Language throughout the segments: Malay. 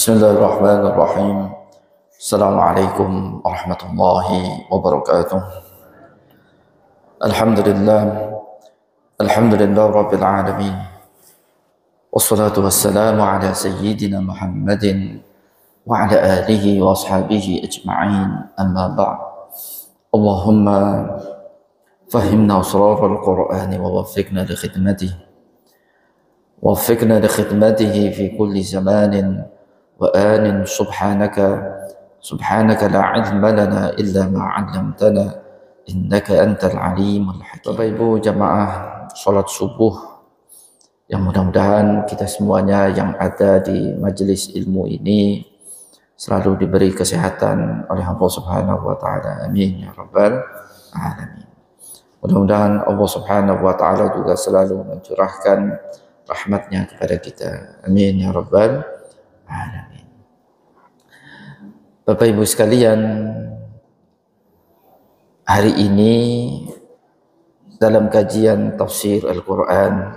Bismillahirrahmanirrahim. Assalamualaikum warahmatullahi wabarakatuh. Alhamdulillah. Alhamdulillah Rabbil Alamin. Wassalatu wassalamu ala sayyidina Muhammadin wa ala alihi wa ashabihi ajma'in. Amma ba'd. Allahumma fahimna asrar al-Qur'an wa waffiqna li khidmatihi. Waffiqna li khidmatihi fi kulli zamanin wa anin. Subhanaka la ilma lana illa ma 'allamtana innaka antal alimul hakim. Bapak Ibu jamaah salat subuh yang mudah-mudahan kita semuanya yang ada di majelis ilmu ini selalu diberi kesehatan oleh Allah Subhanahu wa taala. Amin ya rabbal alamin. Mudah-mudahan Allah Subhanahu wa taala juga selalu mencurahkan rahmatnya kepada kita. Amin ya rabbal alamin. Bapak Ibu sekalian, hari ini dalam kajian tafsir Al-Quran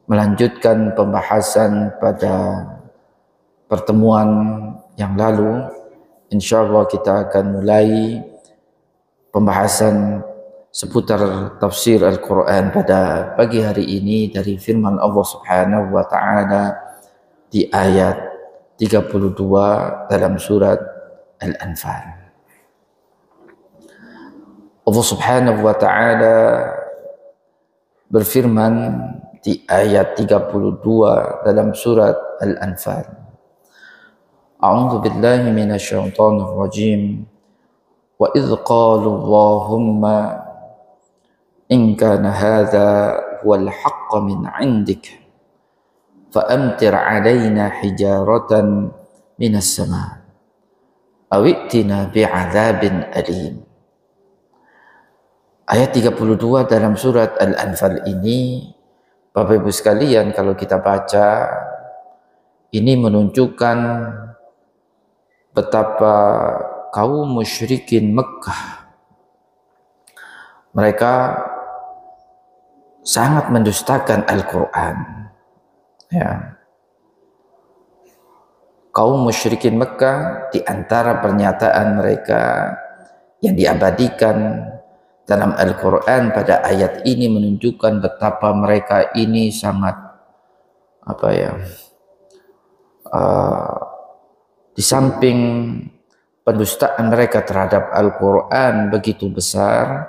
melanjutkan pembahasan pada pertemuan yang lalu. Insyaallah kita akan mulai pembahasan seputar tafsir Al-Quran pada pagi hari ini dari firman Allah Subhanahu wa taala di ayat 32 dalam surat Al-Anfal. Allah Subhanahu wa taala berfirman di ayat 32 dalam surat Al-Anfal. A'udzu billahi minasyaitonir rajim. Wa idz qalu Allahumma in kana hadza huwal haqq min 'indik fa'amtir 'alaina hijaratan minas sama' aw i'tina bi'adzabin alim. Ayat 32 dalam surat Al-Anfal ini, Bapak Ibu sekalian, kalau kita baca, ini menunjukkan betapa kaum musyrikin Mekkah mereka sangat mendustakan Al-Quran. Ya. Kaum musyrikin Mekkah, di antara pernyataan mereka yang diabadikan dalam Al-Quran pada ayat ini menunjukkan betapa mereka ini sangat di samping pendustaan mereka terhadap Al-Quran begitu besar,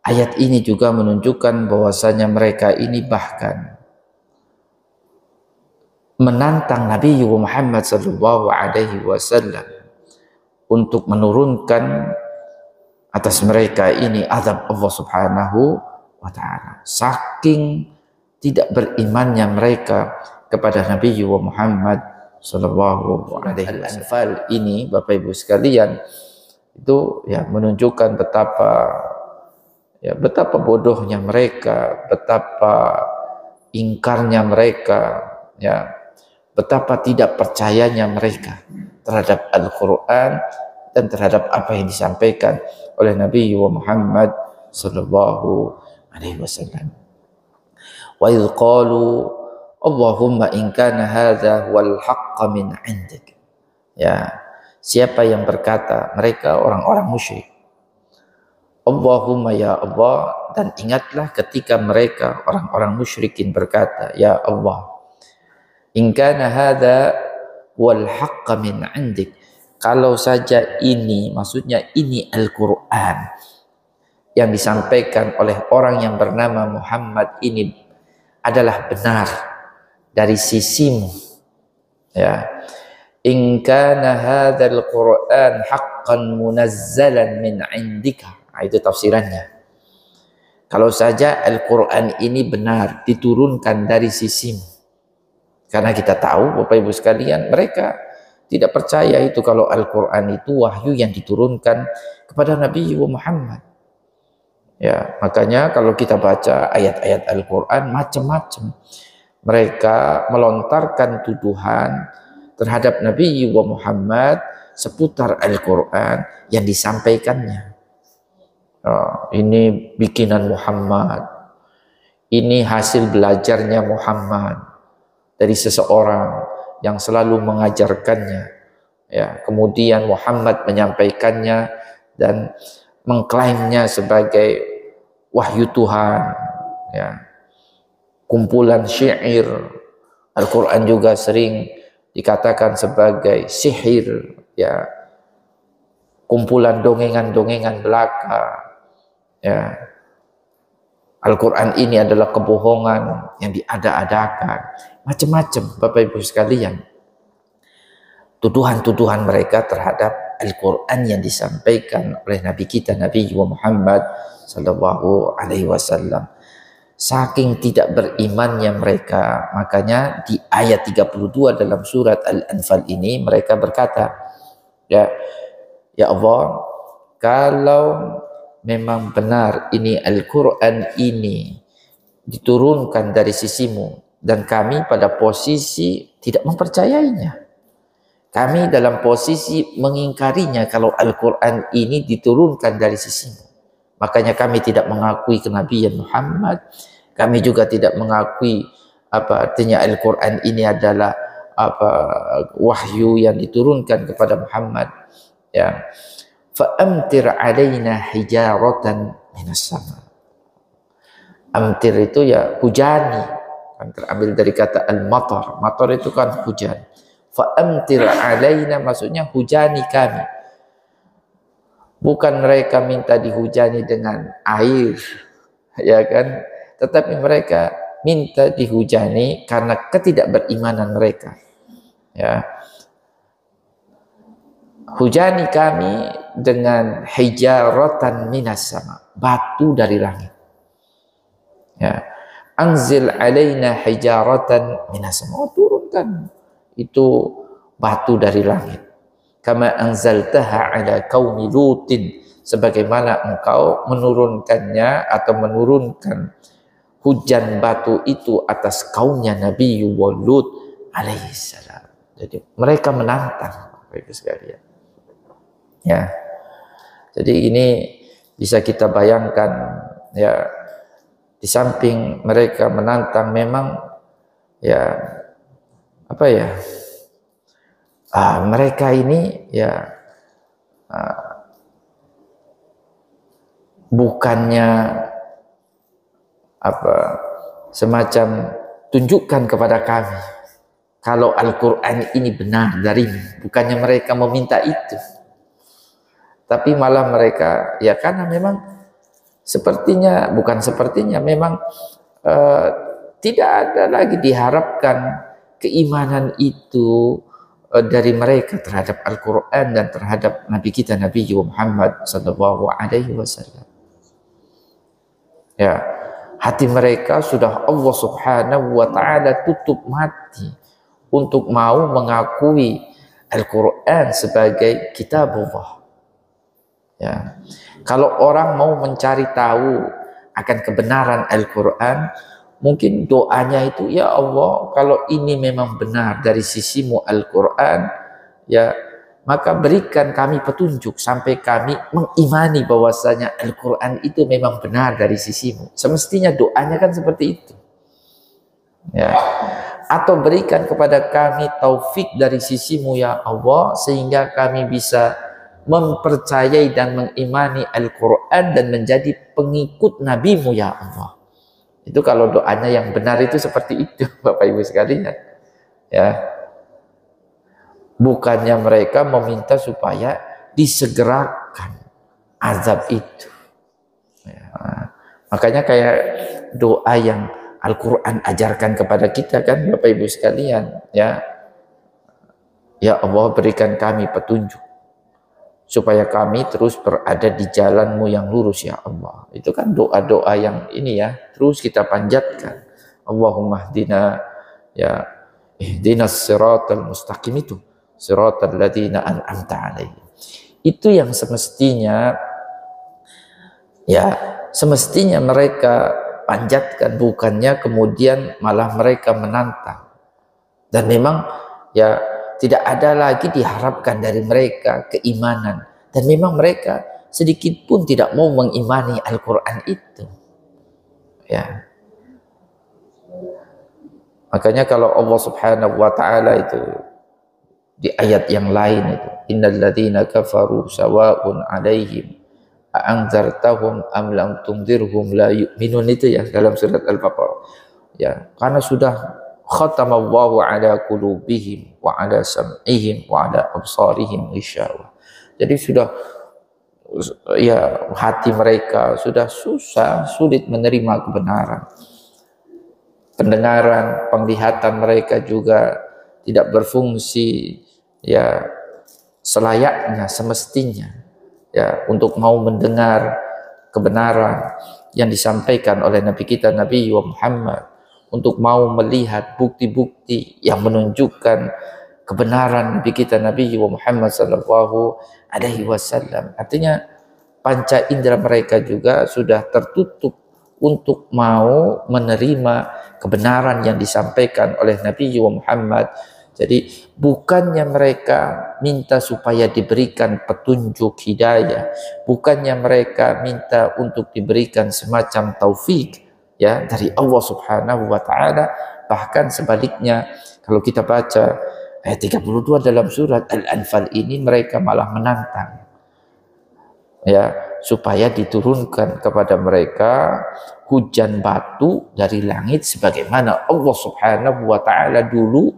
ayat ini juga menunjukkan bahwasanya mereka ini bahkan menantang Nabi Muhammad SAW untuk menurunkan atas mereka ini azab Allah Subhanahu wa taala. Saking tidak berimannya mereka kepada Nabi Muhammad sallallahu alaihi wasallam. Al-Anfal ini Bapak Ibu sekalian itu ya menunjukkan betapa bodohnya mereka, betapa ingkarnya mereka, ya, betapa tidak percayanya mereka terhadap Al-Quran dan terhadap apa yang disampaikan oleh Nabi Muhammad sallallahu alaihi wasallam. Wa idz qalu Allahumma in kana hadza wal haqq min 'indik. Ya, siapa yang berkata, mereka orang-orang musyrik. Allahumma ya Allah, dan ingatlah ketika mereka orang-orang musyrikin berkata, ya Allah, in kana hadza wal haqq min 'indik. Kalau saja ini, maksudnya ini Al-Quran yang disampaikan oleh orang yang bernama Muhammad ini adalah benar dari sisimu, ya. In kana hadzal Qur'an haqqan munazzalan min 'indika. Itu tafsirannya. Kalau saja Al-Quran ini benar diturunkan dari sisimu. Karena kita tahu Bapak Ibu sekalian, mereka tidak percaya itu kalau Al-Quran itu wahyu yang diturunkan kepada Nabi Muhammad. Ya, makanya kalau kita baca ayat-ayat Al-Quran macam-macam. Mereka melontarkan tuduhan terhadap Nabi Muhammad seputar Al-Quran yang disampaikannya. Ini bikinan Muhammad. Ini hasil belajarnya Muhammad dari seseorang yang selalu mengajarkannya. Ya, kemudian Muhammad menyampaikannya dan mengklaimnya sebagai wahyu Tuhan. Ya, kumpulan syair. Al-Quran juga sering dikatakan sebagai sihir, ya, kumpulan dongengan-dongengan belaka. Ya, Al-Quran ini adalah kebohongan yang diada-adakan, macam-macam, Bapak Ibu sekalian. Tuduhan-tuduhan mereka terhadap Al-Quran yang disampaikan oleh Nabi kita, Nabi Muhammad Sallallahu Alaihi Wasallam. Saking tidak berimannya mereka, makanya di ayat 32 dalam surat Al-Anfal ini mereka berkata, ya Allah, kalau memang benar ini Al-Quran ini diturunkan dari sisimu dan kami pada posisi tidak mempercayainya, kami dalam posisi mengingkarinya kalau Al-Quran ini diturunkan dari sisimu, makanya kami tidak mengakui kenabian Muhammad. Kami juga tidak mengakui apa artinya Al-Quran ini adalah wahyu yang diturunkan kepada Muhammad. Ya, fa'amtir alaina hijaratan minas sama. Amtir itu ya hujani, kan terambil dari kata al-matar. Matar itu kan hujan. Fa'amtir alaina maksudnya hujani kami. Bukan mereka minta dihujani dengan air, ya kan? Tetapi mereka minta dihujani karena ketidakberimanan mereka. Ya, hujani kami dengan hijaratan minas sama, batu dari langit. Ya, anzil alaina hijaratan minas sama, turunkan itu batu dari langit. Kama anzaltaha ala qaumi Lutin, sebagaimana engkau menurunkannya atau menurunkan hujan batu itu atas kaumnya Nabi Lut alaihissalam. Jadi mereka menantang, Bapak Ibu sekalian. Ya, jadi ini bisa kita bayangkan, ya, di samping mereka menantang, memang ya apa ya, mereka ini ya bukannya semacam tunjukkan kepada kami kalau Al-Quran ini benar darimu, bukannya mereka meminta itu, tapi malah mereka ya karena memang sepertinya, bukan sepertinya, memang tidak ada lagi diharapkan keimanan itu dari mereka terhadap Al-Quran dan terhadap Nabi kita, Nabi Muhammad Sallallahu Alaihi Wasallam. Ya, hati mereka sudah Allah Subhanahu wa Ta'ala tutup mati untuk mau mengakui Al-Quran sebagai kitabullah. Ya, kalau orang mau mencari tahu akan kebenaran Al-Quran, mungkin doanya itu, ya Allah, kalau ini memang benar dari sisimu Al-Quran, ya maka berikan kami petunjuk sampai kami mengimani bahwasanya Al-Quran itu memang benar dari sisimu. Semestinya doanya kan seperti itu. Ya. Atau berikan kepada kami taufik dari sisimu ya Allah, sehingga kami bisa mempercayai dan mengimani Al-Quran dan menjadi pengikut Nabimu ya Allah. Itu kalau doanya yang benar itu seperti itu, Bapak Ibu sekalian. Ya. Bukannya mereka meminta supaya disegerakan azab itu. Ya. Makanya kayak doa yang Al-Quran ajarkan kepada kita kan, Bapak Ibu sekalian. Ya, ya Allah, berikan kami petunjuk supaya kami terus berada di jalan-Mu yang lurus ya Allah. Itu kan doa-doa yang ini ya, terus kita panjatkan. Allahumma hdina, ya ihdinas siratal mustaqim, itu siratal ladzina an'amta alaihim. Itu yang semestinya, ya semestinya mereka panjatkan, bukannya kemudian malah mereka menantang. Dan memang ya tidak ada lagi diharapkan dari mereka keimanan, dan memang mereka sedikit pun tidak mau mengimani Al-Quran itu. Ya, Makanya kalau Allah Subhanahu wa taala itu di ayat yang lain itu, innal ladzina kafaru sawa'un 'alaihim a'anzartahum am lam tunzirhum la yu'minun, itu ya dalam surat Al-Baqarah. Ya, karena sudah khatamallahu ala qulubihim wa ala sam'ihim wa ala absarihim ghishawa. Jadi sudah ya hati mereka sudah sulit menerima kebenaran. Pendengaran, penglihatan mereka juga tidak berfungsi ya selayaknya, semestinya ya untuk mau mendengar kebenaran yang disampaikan oleh Nabi kita Nabi Muhammad, untuk mau melihat bukti-bukti yang menunjukkan kebenaran Nabi kita Nabi Muhammad sallallahu alaihi wasallam. Artinya panca indera mereka juga sudah tertutup untuk mau menerima kebenaran yang disampaikan oleh Nabi Muhammad. Jadi bukannya mereka minta supaya diberikan petunjuk hidayah, bukannya mereka minta untuk diberikan semacam taufik ya dari Allah Subhanahu wa taala, bahkan sebaliknya kalau kita baca ayat 32 dalam surat Al-Anfal ini, mereka malah menantang ya supaya diturunkan kepada mereka hujan batu dari langit sebagaimana Allah Subhanahu wa taala dulu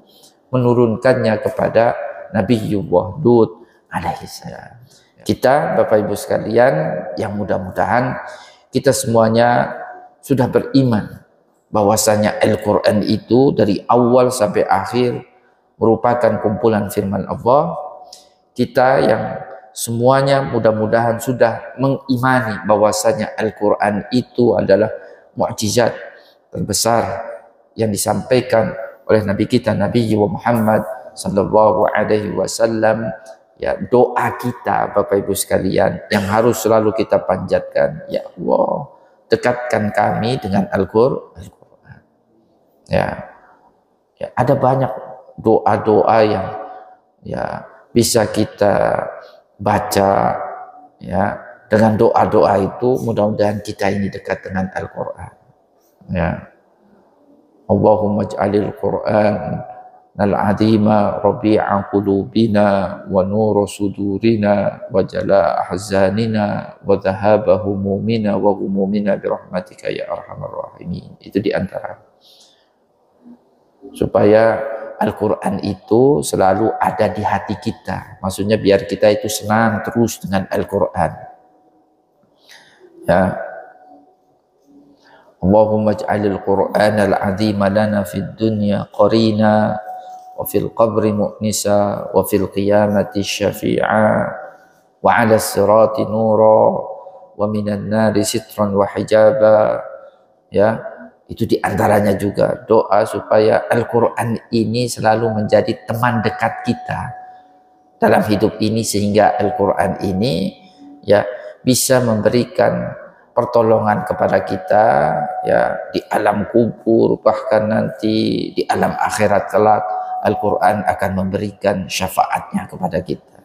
menurunkannya kepada Nabiullah Hud alaihissalam. Kita Bapak Ibu sekalian yang mudah-mudahan kita semuanya sudah beriman bahwasanya Al-Quran itu dari awal sampai akhir merupakan kumpulan firman Allah. Kita yang semuanya mudah-mudahan sudah mengimani bahwasanya Al-Quran itu adalah mukjizat terbesar yang disampaikan oleh Nabi kita Nabi Muhammad sallallahu alaihi wasallam. Ya, doa kita Bapak Ibu sekalian yang harus selalu kita panjatkan, ya Allah, dekatkan kami dengan Al-Quran. Ya, ada banyak doa-doa yang ya bisa kita baca ya. Dengan doa-doa itu mudah-mudahan kita ini dekat dengan Al-Quran. Ya. Allahumma ij'alil Qur'an al-'azima rabi'a qulubina wa nura sudurina wa jala'a ahzanina wa dhahaba humumina wa humumina birahmatika ya arhamar rahimin. Itu diantara supaya Al-Quran itu selalu ada di hati kita. Maksudnya biar kita itu senang terus dengan Al-Quran. Ya. Allahumma ij'alil Qur'an al-'azima lana fid dunya qarina wa fil qabri mu'nisa wa fil qiyamati syafi'a wa 'ala sirati nura wa minan nari sitran wa hijaba. Ya, itu diantaranya juga doa supaya Al-Quran ini selalu menjadi teman dekat kita dalam hidup ini, sehingga Al-Quran ini ya bisa memberikan pertolongan kepada kita ya di alam kubur, bahkan nanti di alam akhirat kelak Al-Quran akan memberikan syafaatnya kepada kita.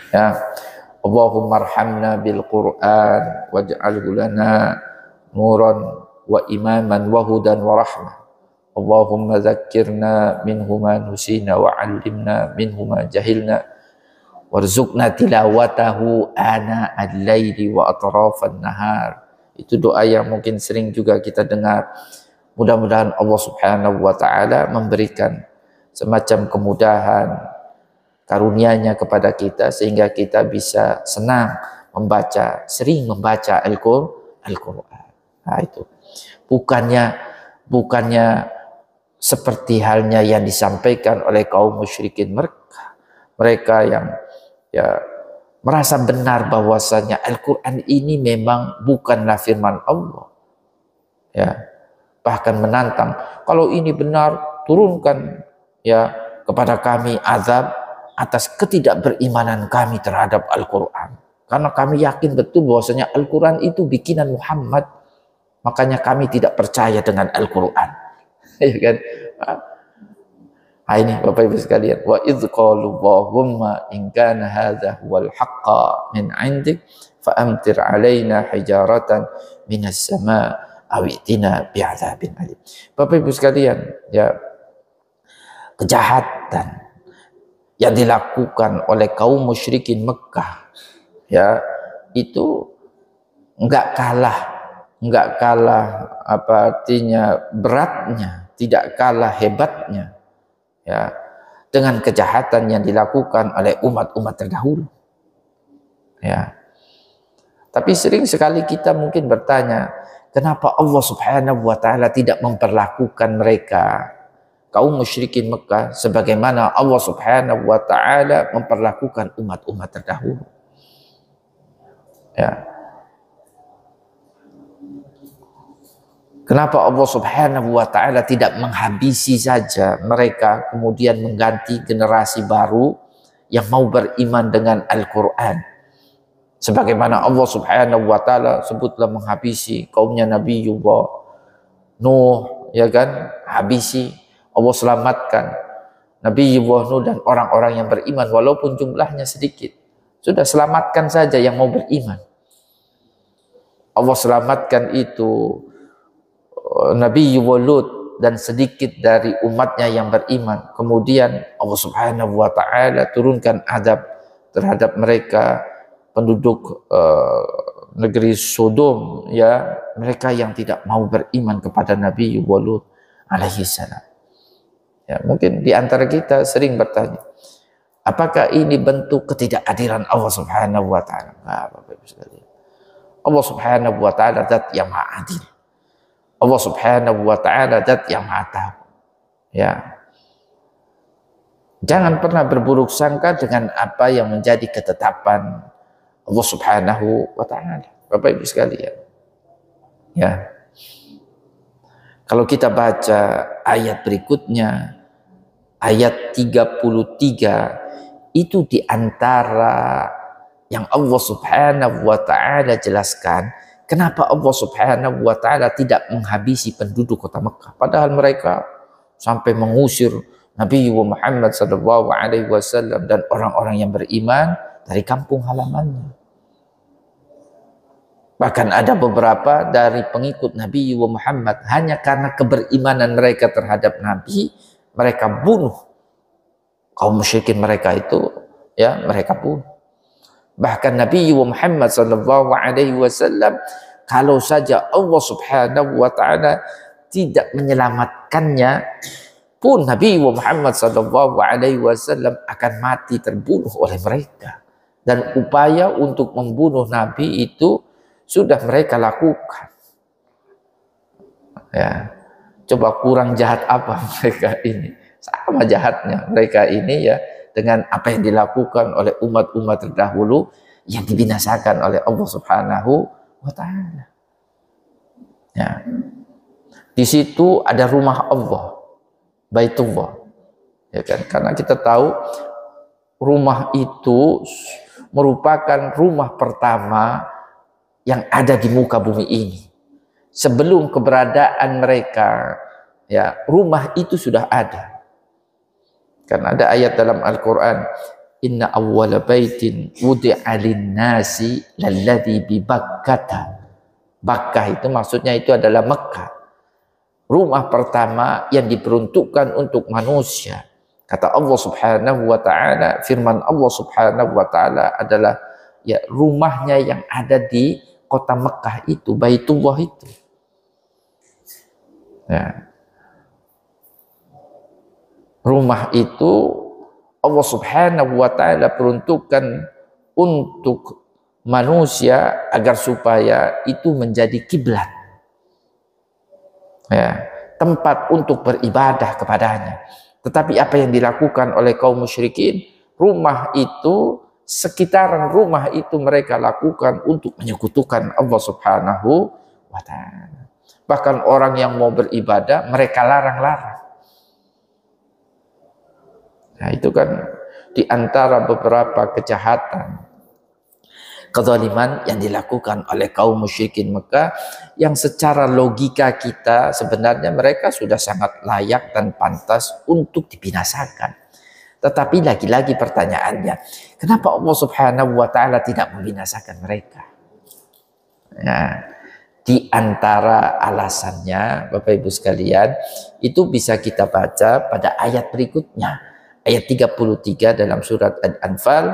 Ya, Allahumma arhamna bil Quran waj'alhu lana nuran wa imaman wa hudan wa rahmah. Allahumma dzakkirna minhu ma nusina wa 'allimna minhu ma jahilna warzuqna tilawatahu ana al-laili wa atrafan nahar. Itu doa yang mungkin sering juga kita dengar. Mudah-mudahan Allah Subhanahu wa taala memberikan semacam kemudahan karunia-Nya kepada kita sehingga kita bisa senang membaca, sering membaca Al-Quran. Nah, itu bukannya seperti halnya yang disampaikan oleh kaum musyrikin mereka yang ya merasa benar bahwasanya Al-Quran ini memang bukanlah firman Allah. Ya, bahkan menantang, kalau ini benar turunkan ya kepada kami azab atas ketidakberimanan kami terhadap Al-Quran. Karena kami yakin betul bahwasanya Al-Quran itu bikinan Muhammad, makanya kami tidak percaya dengan Al-Quran. Ya kan? Ini Bapak Ibu sekalian, wa idz qalu Allahumma in kana hadza huwal haqqa min 'indik fa amtir 'alaina hijaratan minas sama' awitina bi'adzabin alim. Bapak Ibu sekalian, ya, kejahatan yang dilakukan oleh kaum musyrikin Mekah, ya, itu enggak kalah apa artinya beratnya, tidak kalah hebatnya, ya, dengan kejahatan yang dilakukan oleh umat-umat terdahulu, ya. Tapi sering sekali kita mungkin bertanya, kenapa Allah Subhanahu wa taala tidak memperlakukan mereka kaum musyrikin Mekah sebagaimana Allah Subhanahu wa taala memperlakukan umat-umat terdahulu, ya. Kenapa Allah Subhanahu wa taala tidak menghabisi saja mereka kemudian mengganti generasi baru yang mau beriman dengan Al-Qur'an? Sebagaimana Allah Subhanahu wa taala sebutlah menghabisi kaumnya Nabiullah Nuh, ya kan? Habisi, Allah selamatkan Nabiullah Nuh dan orang-orang yang beriman walaupun jumlahnya sedikit. Sudah selamatkan saja yang mau beriman. Allah selamatkan itu Nabi Lut dan sedikit dari umatnya yang beriman. Kemudian Allah Subhanahu wa taala turunkan azab terhadap mereka penduduk negeri Sodom, ya, mereka yang tidak mau beriman kepada Nabi Lut alaihi salam. Ya, mungkin di antara kita sering bertanya, apakah ini bentuk ketidakadilan Allah Subhanahu wa taala? Nah, Bapak Ibu sekalian, Allah Subhanahu wa taala zat yang maha adil. Allah Subhanahu wa taala zat yang maha tahu. Ya. Jangan pernah berburuk sangka dengan apa yang menjadi ketetapan Allah Subhanahu wa taala. Bapak Ibu sekalian. Ya. Kalau kita baca ayat berikutnya, ayat 33, itu di antara yang Allah Subhanahu wa taala jelaskan kenapa Allah Subhanahu wa taala tidak menghabisi penduduk kota Mekah, padahal mereka sampai mengusir Nabi Muhammad sallallahu alaihi wasallam dan orang-orang yang beriman dari kampung halamannya. Bahkan ada beberapa dari pengikut Nabi Muhammad hanya karena keberimanan mereka terhadap Nabi, mereka bunuh kaum musyrikin mereka itu, ya, mereka bunuh. Bahkan Nabi Muhammad sallallahu alaihi wasallam, kalau saja Allah Subhanahu wa taala tidak menyelamatkannya pun, Nabi Muhammad sallallahu alaihi wasallam akan mati terbunuh oleh mereka. Dan upaya untuk membunuh Nabi itu sudah mereka lakukan. Ya. Coba kurang jahat apa mereka ini? Sama jahatnya mereka ini, ya, dengan apa yang dilakukan oleh umat-umat terdahulu yang dibinasakan oleh Allah Subhanahu wa taala. Ya. Di situ ada rumah Allah, Baitullah. Ya kan? Karena kita tahu rumah itu merupakan rumah pertama yang ada di muka bumi ini. Sebelum keberadaan mereka, ya, rumah itu sudah ada. Karena ada ayat dalam Al-Quran, inna awwala baitin wudi'a linnasi lalladzi bi Bakkah. Bakkah itu maksudnya itu adalah Mekah. Rumah pertama yang diperuntukkan untuk manusia. Kata Allah Subhanahu wa taala, firman Allah Subhanahu wa taala adalah, ya, rumahnya yang ada di kota Mekah itu, Baitullah itu. Ya. Rumah itu Allah Subhanahu wa taala peruntukkan untuk manusia agar supaya itu menjadi kiblat, ya, tempat untuk beribadah kepadanya. Tetapi apa yang dilakukan oleh kaum musyrikin, rumah itu, sekitaran rumah itu mereka lakukan untuk menyekutukan Allah Subhanahu wa taala. Bahkan orang yang mau beribadah mereka larang-larang. Nah, itu kan di antara beberapa kejahatan, kezaliman yang dilakukan oleh kaum musyrikin Mekah yang secara logika kita sebenarnya mereka sudah sangat layak dan pantas untuk dibinasakan. Tetapi lagi-lagi pertanyaannya, kenapa Allah Subhanahu wa taala tidak membinasakan mereka? Ya, Di antara alasannya, Bapak Ibu sekalian, itu bisa kita baca pada ayat berikutnya. Ayat 33 dalam surat Al-Anfal.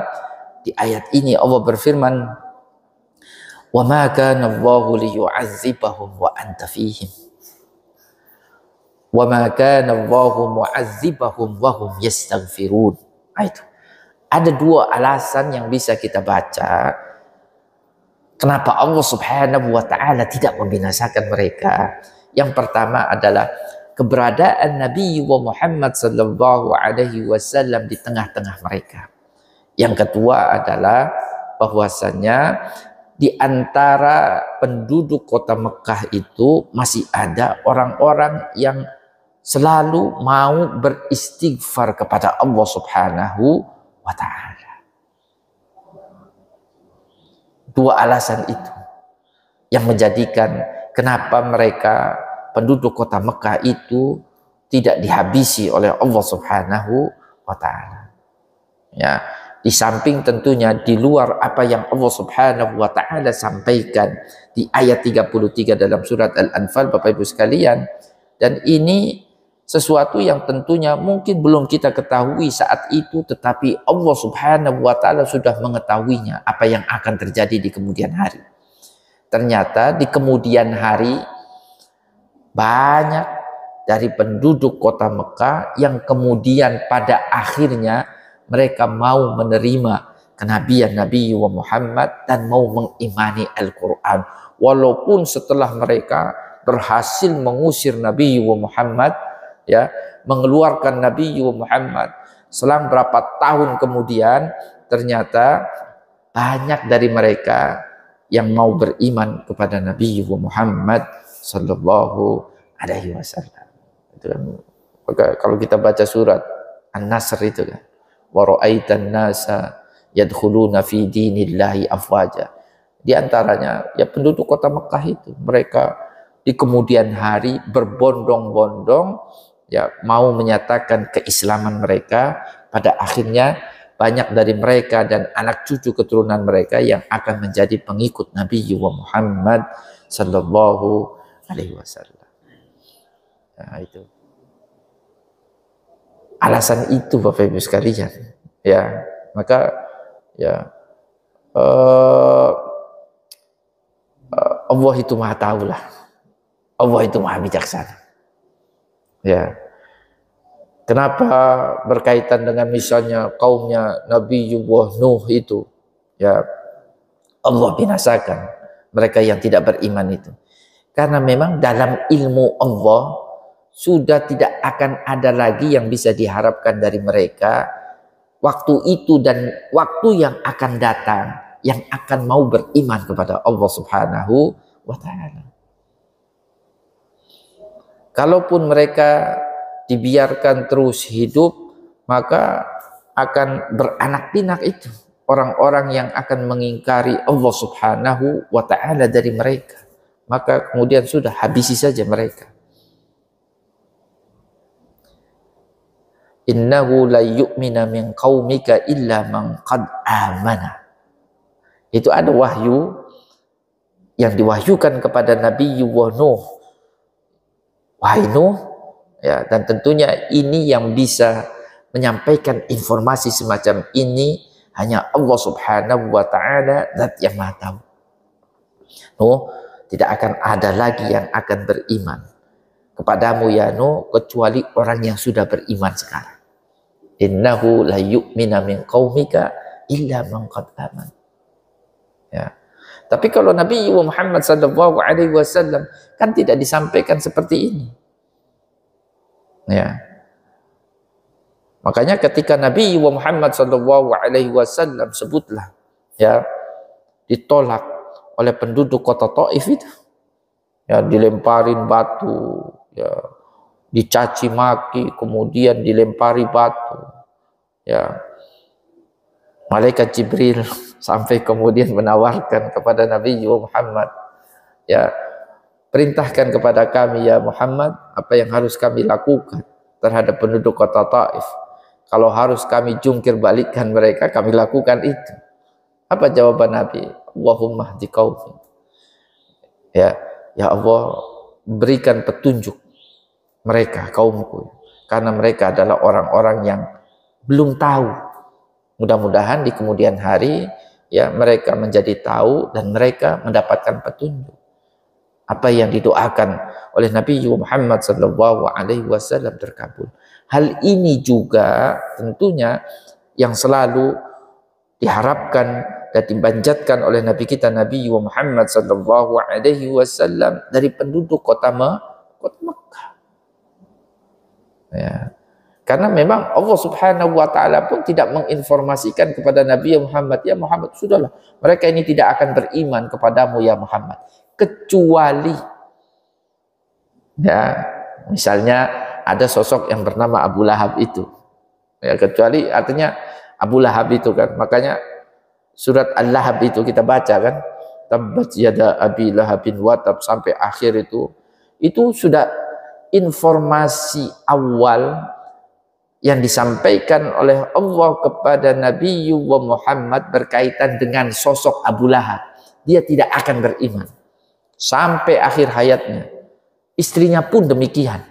Di ayat ini Allah berfirman, "Wa ma kana Allahu liyu'adzibahum wa anta fihim. Wa ma kana Allahu mu'adzibahum wa hum yastaghfirun." Itu. Ada dua alasan yang bisa kita baca kenapa Allah Subhanahu wa taala tidak membinasakan mereka. Yang pertama adalah keberadaan Nabi Muhammad sallallahu alaihi wasallam di tengah-tengah mereka. Yang kedua adalah bahwasanya di antara penduduk kota Mekah itu masih ada orang-orang yang selalu mau beristighfar kepada Allah Subhanahu wa taala. Dua alasan itu yang menjadikan kenapa mereka penduduk kota Mekah itu tidak dihabisi oleh Allah Subhanahu wa taala. Ya, di samping tentunya di luar apa yang Allah Subhanahu wa taala sampaikan di ayat 33 dalam surat Al-Anfal, Bapak Ibu sekalian, dan ini sesuatu yang tentunya mungkin belum kita ketahui saat itu, tetapi Allah Subhanahu wa taala sudah mengetahuinya apa yang akan terjadi di kemudian hari. Ternyata di kemudian hari banyak dari penduduk kota Mekah yang kemudian pada akhirnya mereka mau menerima kenabian Nabi Muhammad dan mau mengimani Al-Quran. Walaupun setelah mereka berhasil mengusir Nabi Muhammad, ya, mengeluarkan Nabi Muhammad, selang berapa tahun kemudian ternyata banyak dari mereka yang mau beriman kepada Nabi Muhammad sallallahu alaihi wasallam. Itu kan, kalau kita baca surat An-Nasr itu kan, wa ra'aitan nasa yadkhuluna fi dinillahi afwaja. Di antaranya ya penduduk kota Mekah itu, mereka di kemudian hari berbondong-bondong ya mau menyatakan keislaman mereka. Pada akhirnya banyak dari mereka dan anak cucu keturunan mereka yang akan menjadi pengikut Nabi Muhammad sallallahu alaihi wasallam. Nah, itu alasan itu Bapak Ibu sekalian, ya. Maka ya Allah itu maha tahu lah, Allah itu maha bijaksana. Ya, kenapa berkaitan dengan misalnya kaumnya Nabi Nuh itu, ya Allah binasakan mereka yang tidak beriman itu, karena memang dalam ilmu Allah sudah tidak akan ada lagi yang bisa diharapkan dari mereka waktu itu dan waktu yang akan datang yang akan mau beriman kepada Allah Subhanahu wa taala. Kalaupun mereka dibiarkan terus hidup, maka akan beranak pinak itu orang-orang yang akan mengingkari Allah Subhanahu wa taala dari mereka. Maka kemudian sudah habisi saja mereka. Innahu la yu'mina min qaumika illa man qad amana. Itu ada wahyu yang diwahyukan kepada Nabi Nuh. Wahai Nuh, ya, dan tentunya ini yang bisa menyampaikan informasi semacam ini hanya Allah Subhanahu wa taala, zat yang Maha tahu. Nuh, tidak akan ada lagi yang akan beriman kepadamu ya Nuh kecuali orang yang sudah beriman sekarang. Innahu la yu'mina min qaumika illa man qad aman. Ya. Tapi kalau Nabi Muhammad sallallahu alaihi wasallam kan tidak disampaikan seperti ini. Ya. Makanya ketika Nabi Muhammad sallallahu alaihi wasallam sebutlah ya ditolak oleh penduduk kota Taif itu. Ya, dilemparin batu, ya, dicaci maki, kemudian dilempari batu. Ya. Malaikat Jibril sampai kemudian menawarkan kepada Nabi Muhammad, ya, perintahkan kepada kami ya Muhammad apa yang harus kami lakukan terhadap penduduk kota Taif. Kalau harus kami jungkir balikkan mereka, kami lakukan itu. Apa jawaban Nabi? Allahumma hdi qaumi. Ya, ya Allah berikan petunjuk mereka, kaumku, karena mereka adalah orang-orang yang belum tahu. Mudah-mudahan di kemudian hari ya mereka menjadi tahu dan mereka mendapatkan petunjuk. Apa yang didoakan oleh Nabi Muhammad SAW terkabul. Hal ini juga tentunya yang selalu diharapkan dan dipanjatkan oleh Nabi kita Nabi Muhammad SAW dari penduduk kota Mekah. Ya. Karena memang Allah Subhanahu wa taala pun tidak menginformasikan kepada Nabi Muhammad, ya Muhammad, sudahlah, mereka ini tidak akan beriman kepadamu ya Muhammad, kecuali ya misalnya ada sosok yang bernama Abu Lahab itu. Ya, kecuali artinya Abu Lahab itu kan, makanya surat Al-Lahab itu kita baca kan, tabbat yada abi lahabin watab sampai akhir itu sudah informasi awal yang disampaikan oleh Allah kepada Nabi Muhammad berkaitan dengan sosok Abu Lahab. Dia tidak akan beriman sampai akhir hayatnya. Istrinya pun demikian.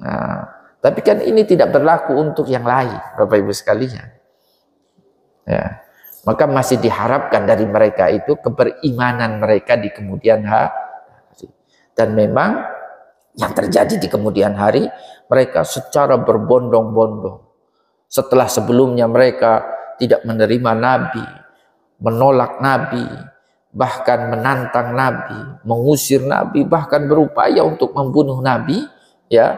Nah, tapi kan ini tidak berlaku untuk yang lain, Bapak Ibu sekalian. Ya, maka masih diharapkan dari mereka itu keberimanan mereka di kemudian hari. Dan memang yang terjadi di kemudian hari, mereka secara berbondong-bondong. Setelah sebelumnya mereka tidak menerima Nabi, menolak Nabi, bahkan menantang Nabi, mengusir Nabi, bahkan berupaya untuk membunuh Nabi, ya.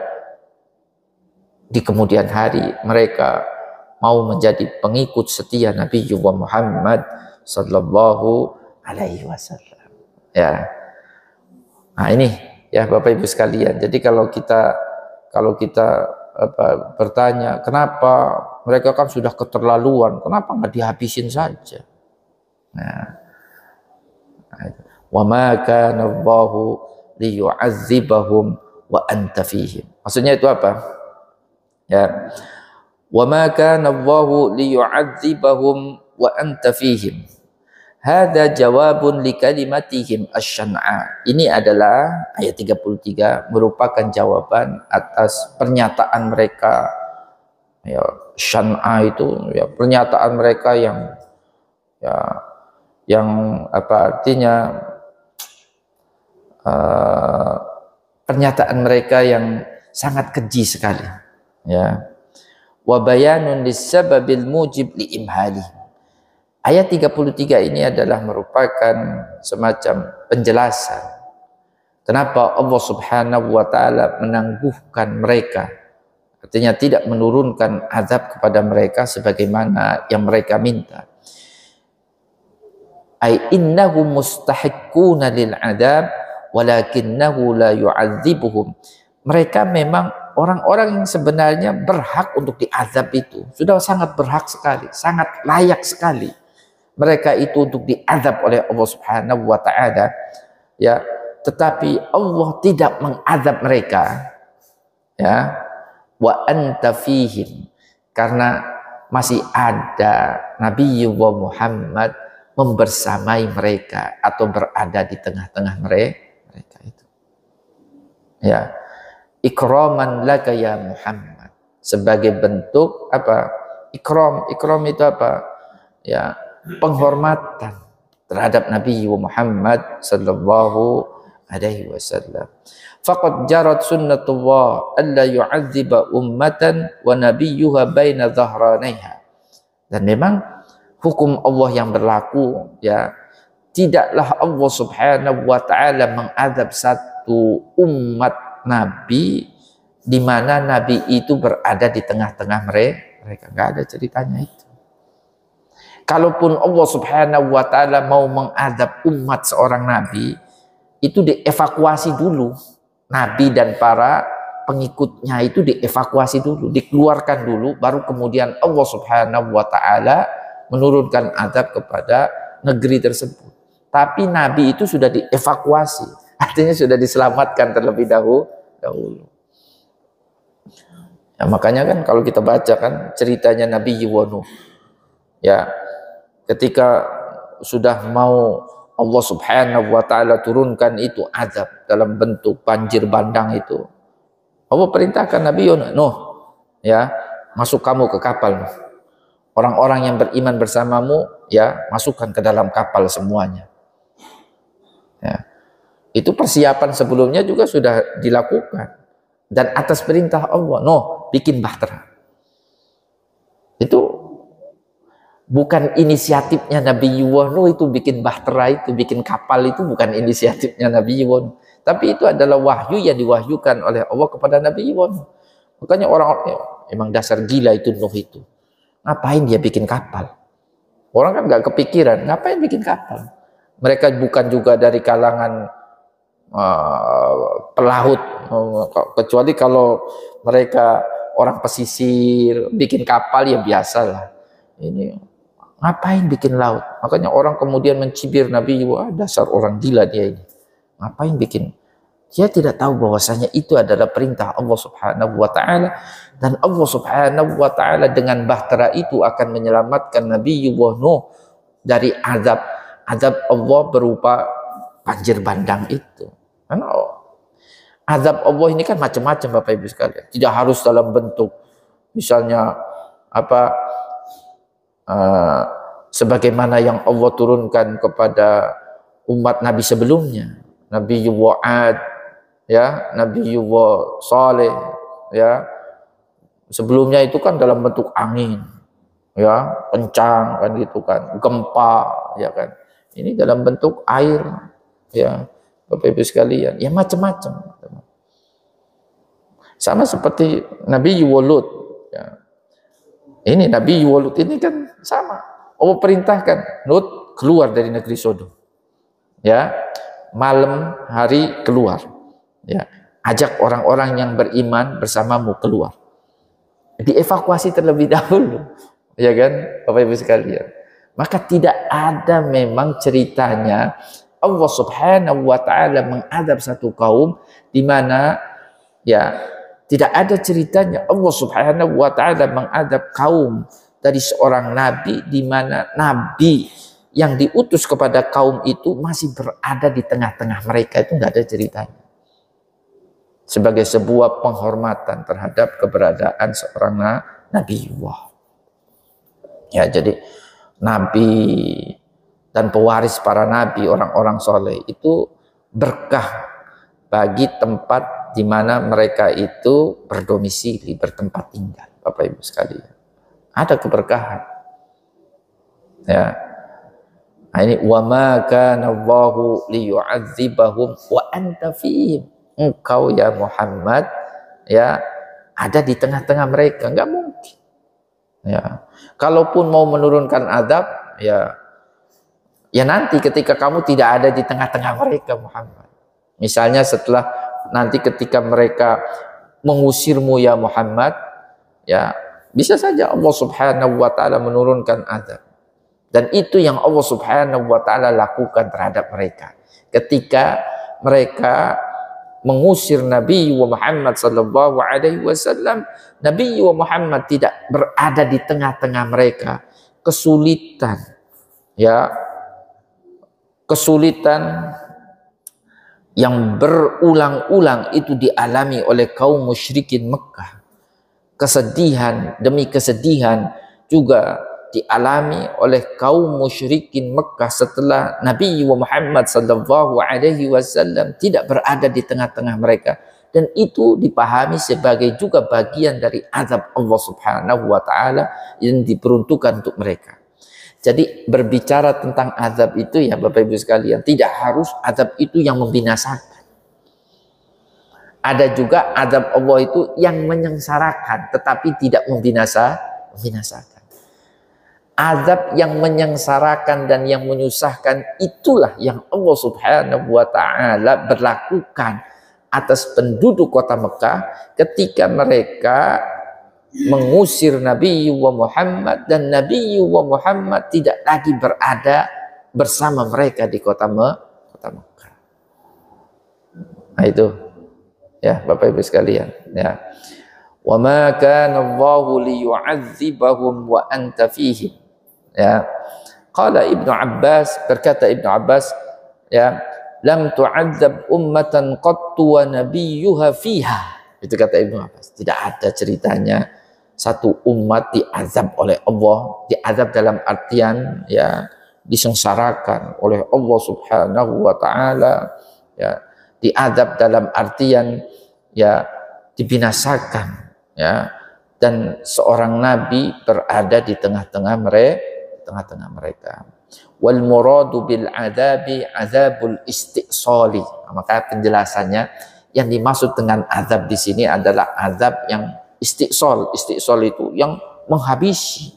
Di kemudian hari mereka mau menjadi pengikut setia Nabi Muhammad sallallahu alaihi wasallam. Ya. Nah, ini ya Bapak Ibu sekalian. Jadi kalau kita bertanya kenapa mereka kan sudah keterlaluan, kenapa nggak dihabisin saja? Nah, wa ma kana Allahu liyu'adzibahum wa anta fihim. Maksudnya itu apa? Ya. Wa ma kana Allahu liyu'adzibahum wa anta fihim. Hada jawabun li kalimatihim asy-syana'a. Ini adalah ayat 33 merupakan jawaban atas pernyataan mereka. Ya, syana'a itu ya pernyataan mereka yang apa artinya pernyataan mereka yang sangat keji sekali. Ya. Wa bayanun lis-sababil mujib li imhali. Ayat 33 ini adalah merupakan semacam penjelasan kenapa Allah Subhanahu wa taala menangguhkan mereka, artinya tidak menurunkan azab kepada mereka sebagaimana yang mereka minta. Ai innahum mustahiqquna lil adab walakinnahu la yu'adzibuhum. Mereka memang orang-orang yang sebenarnya berhak untuk diazab itu, sudah sangat berhak sekali, sangat layak sekali mereka itu untuk diazab oleh Allah Subhanahu wa taala, ya, tetapi Allah tidak mengazab mereka, ya, wa anta fihim, karena masih ada Nabi Muhammad membersamai mereka atau berada di tengah-tengah mereka itu. Ya, ikraman laka ya Muhammad, sebagai bentuk apa? Ikram itu apa? Ya, penghormatan terhadap Nabi Muhammad sallallahu alaihi wasallam. Faqad jarat sunnatullah alla yu'adziba ummatan wa nabiyyuha baina dhahranaiha. Dan memang hukum Allah yang berlaku, ya, tidaklah Allah Subhanahu wa taala mengazab satu umat Nabi di mana Nabi itu berada di tengah-tengah mereka. Enggak ada ceritanya itu. Kalaupun Allah Subhanahu wa taala mau mengadab umat seorang nabi, itu dievakuasi dulu. Nabi dan para pengikutnya itu dievakuasi dulu, dikeluarkan dulu, baru kemudian Allah Subhanahu wa taala menurunkan adab kepada negeri tersebut. Tapi nabi itu sudah dievakuasi, artinya sudah diselamatkan terlebih dahulu. Ya, makanya kan kalau kita baca kan ceritanya Nabi Nuh, ya, ketika sudah mau Allah Subhanahu wa taala turunkan itu azab dalam bentuk banjir bandang itu. Allah perintahkan Nabi Nuh, ya, masuk kamu ke kapal. Orang-orang yang beriman bersamamu, ya, masukkan ke dalam kapal semuanya. Ya. Itu persiapan sebelumnya juga sudah dilakukan. Dan atas perintah Allah, Nuh, bikin bahtera. Itu bukan inisiatifnya Nabi Nuh, itu bikin bahtera, itu bikin kapal, itu bukan inisiatifnya Nabi Nuh. Tapi itu adalah wahyu yang diwahyukan oleh Allah kepada Nabi Nuh. Makanya orang-orang emang dasar gila itu Nuh itu. Ngapain dia bikin kapal? Orang kan nggak kepikiran, ngapain bikin kapal? Mereka bukan juga dari kalangan pelaut, kecuali kalau mereka orang pesisir bikin kapal ya biasalah. Ini ngapain bikin laut? Makanya orang kemudian mencibir Nabi, wah dasar orang gila dia ini. Ngapain bikin? Dia tidak tahu bahwasanya itu adalah perintah Allah Subhanahu wa taala, dan Allah Subhanahu wa taala dengan bahtera itu akan menyelamatkan Nabi Nuh dari azab Allah berupa banjir bandang itu. Karena azab Allah ini kan macam-macam Bapak Ibu sekalian. Tidak harus dalam bentuk misalnya sebagaimana yang Allah turunkan kepada umat Nabi sebelumnya, Nabi Ad, ya, Nabi Saleh, ya. Sebelumnya itu kan dalam bentuk angin, ya, kencang kan gitu kan, gempa, ya kan. Ini dalam bentuk air, ya, Bapak Ibu sekalian, ya macam-macam. Sama seperti Nabi Lut, ya. Ini Nabi Lut ini kan sama. Allah perintahkan Lut keluar dari negeri Sodom. Ya, malam hari keluar. Ya, ajak orang-orang yang beriman bersamamu keluar. Dievakuasi terlebih dahulu. Ya kan, Bapak Ibu sekalian. Maka tidak ada memang ceritanya Allah Subhanahu wa taala mengadab satu kaum di mana, ya, tidak ada ceritanya Allah Subhanahu wa taala mengadab kaum dari seorang nabi di mana nabi yang diutus kepada kaum itu masih berada di tengah-tengah mereka. Itu enggak ada ceritanya. Sebagai sebuah penghormatan terhadap keberadaan seorang nabi Allah. Ya, jadi nabi dan pewaris para nabi, orang-orang soleh itu berkah bagi tempat di mana mereka itu berdomisili, bertempat tinggal, Bapak Ibu sekalian. Ada keberkahan. Ya. Nah, ini wa ma kana Allahu liyu'adzibahum wa anta fihim. Engkau ya Muhammad, ya, ada di tengah-tengah mereka, enggak mungkin. Ya. Kalaupun mau menurunkan azab, ya nanti ketika kamu tidak ada di tengah-tengah mereka Muhammad. Misalnya setelah nanti ketika mereka mengusirmu ya Muhammad, ya bisa saja Allah Subhanahu wa taala menurunkan azab. Dan itu yang Allah Subhanahu wa taala lakukan terhadap mereka. Ketika mereka mengusir Nabi Muhammad sallallahu alaihi wasallam, Nabi Muhammad tidak berada di tengah-tengah mereka. Kesulitan, ya, kesulitan yang berulang-ulang itu dialami oleh kaum musyrikin Mekah. Kesedihan demi kesedihan juga dialami oleh kaum musyrikin Mekah setelah Nabi Muhammad sallallahu alaihi wasallam tidak berada di tengah-tengah mereka, dan itu dipahami sebagai juga bagian dari azab Allah Subhanahu wa taala yang diperuntukkan untuk mereka. Jadi berbicara tentang azab itu ya Bapak Ibu sekalian, tidak harus azab itu yang membinasakan. Ada juga azab Allah itu yang menyengsarakan tetapi tidak membinasakan. Azab yang menyengsarakan dan yang menyusahkan itulah yang Allah Subhanahu wa taala berlakukan atas penduduk kota Mekah ketika mereka mengusir Nabi Muhammad, dan Nabi Muhammad tidak lagi berada bersama mereka di kota Mekah. Nah itu ya Bapak Ibu sekalian, ya. Wa ma kana Allahu liyu'adzibahum wa anta fihim. Ya. Qala Ibnu Abbas, berkata Ibnu Abbas, ya, lam tu'adzab ummatan qattu wa nabiyyuha fiha. Itu kata Ibnu Abbas. Tidak ada ceritanya satu umat diazab oleh Allah, diazab dalam artian ya disengsarakan oleh Allah Subhanahu wa taala, ya, diazab dalam artian ya dibinasakan, ya, dan seorang nabi berada di tengah-tengah mereka. Wal muradu bil adabi azabul istisali. Maka penjelasannya yang dimaksud dengan azab di sini adalah azab yang istisal. Istisal itu yang menghabisi,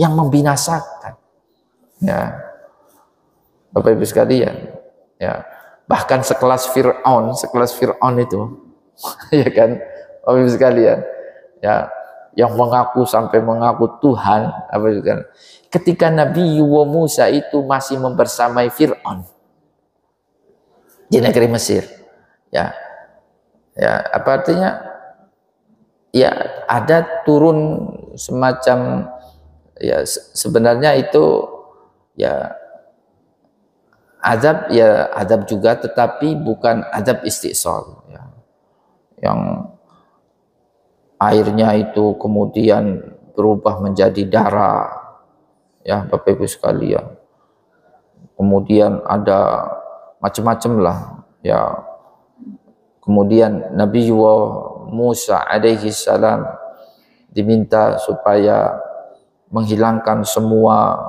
yang membinasakan. Ya, Bapak Ibu sekalian, ya, bahkan sekelas Fir'aun itu, ya kan, Bapak Ibu sekalian, ya, yang sampai mengaku Tuhan, apa juga. Ketika Nabi Musa itu masih membersamai Fir'aun di negeri Mesir, ya, apa artinya? Ya, ada turun semacam, ya, sebenarnya itu ya azab juga, tetapi bukan azab istisal, ya, yang airnya itu kemudian berubah menjadi darah, ya Bapak Ibu sekalian. Kemudian ada macam-macam lah, ya. Kemudian Nabi Musa alaihi salam diminta supaya menghilangkan semua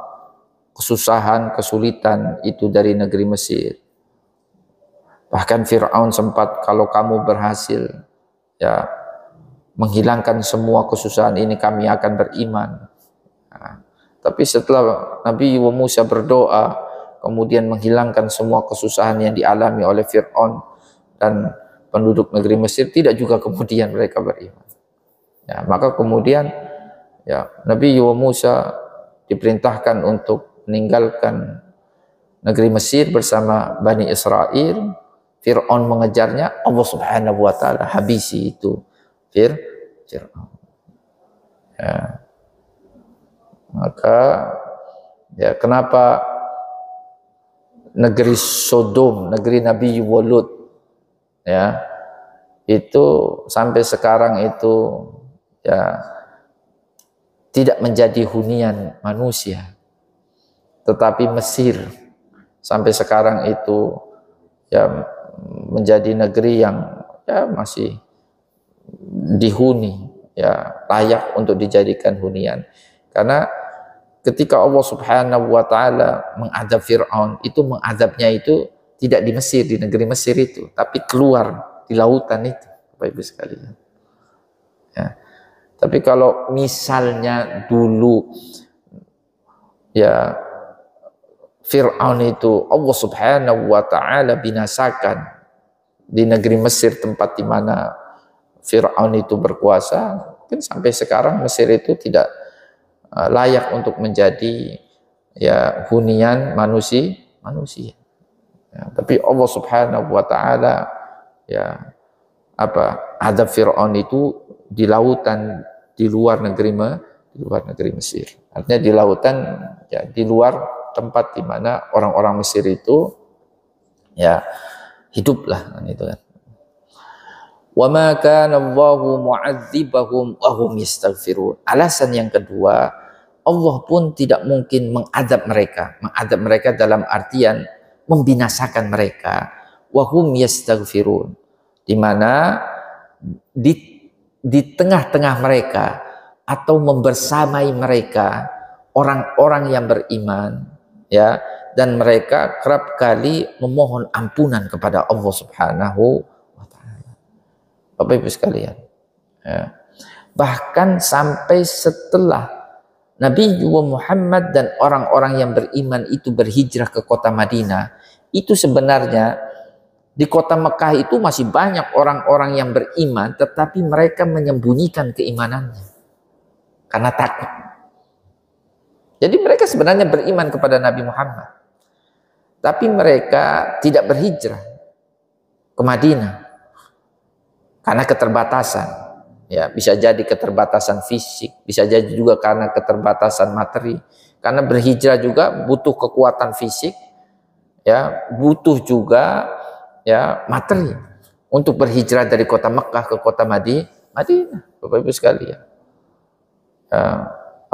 kesusahan, kesulitan itu dari negeri Mesir. Bahkan Fir'aun sempat, kalau kamu berhasil ya menghilangkan semua kesusahan ini, kami akan beriman. Nah, tapi setelah Nabi Musa berdoa, kemudian menghilangkan semua kesusahan yang dialami oleh Fir'aun dan penduduk negeri Mesir, tidak juga kemudian mereka beriman. Ya, maka kemudian ya Nabi Musa diperintahkan untuk meninggalkan negeri Mesir bersama Bani Israel. Fir'aun mengejarnya, Allah Subhanahu wa taala habisi itu Fir'aun. Ya. Maka ya kenapa negeri Sodom, negeri Nabi Lut, ya, itu sampai sekarang itu ya tidak menjadi hunian manusia, tetapi Mesir sampai sekarang itu ya menjadi negeri yang ya masih dihuni, ya layak untuk dijadikan hunian. Karena ketika Allah Subhanahu wa taala mengadab Fir'aun, itu mengadabnya itu tidak di Mesir, di negeri Mesir itu, tapi keluar di lautan itu, Bapak Ibu sekalian. Ya. Tapi kalau misalnya dulu ya Fir'aun itu Allah Subhanahu wa taala binasakan di negeri Mesir, tempat di mana Fir'aun itu berkuasa, mungkin sampai sekarang Mesir itu tidak layak untuk menjadi ya hunian manusia. Ya, tapi Allah Subhanahu wa taala ya adab Fir'aun itu di lautan, di luar negeri Mesir. Artinya di lautan, ya di luar tempat di mana orang-orang Mesir itu ya hiduplah, kan itu kan. Wa ma kana Allahu mu'adzibahum wa hum yastaghfirun. Alasan yang kedua, Allah pun tidak mungkin mengadab mereka. Mengadab mereka dalam artian membinasakan mereka. Wa hum yastaghfirun. Di mana di tengah-tengah mereka atau membersamai mereka orang-orang yang beriman, ya, dan mereka kerap kali memohon ampunan kepada Allah Subhanahu wa taala. Bapak Ibu sekalian, ya. Bahkan sampai setelah Nabi Muhammad dan orang-orang yang beriman itu berhijrah ke kota Madinah, itu sebenarnya di kota Mekah itu masih banyak orang-orang yang beriman, tetapi mereka menyembunyikan keimanannya karena takut. Jadi mereka sebenarnya beriman kepada Nabi Muhammad, tapi mereka tidak berhijrah ke Madinah karena keterbatasan. Ya, bisa jadi keterbatasan fisik, bisa jadi juga karena keterbatasan materi. Karena berhijrah juga butuh kekuatan fisik, ya butuh juga ya materi untuk berhijrah dari kota Mekah ke kota Madinah, Bapak Ibu sekalian. Ya,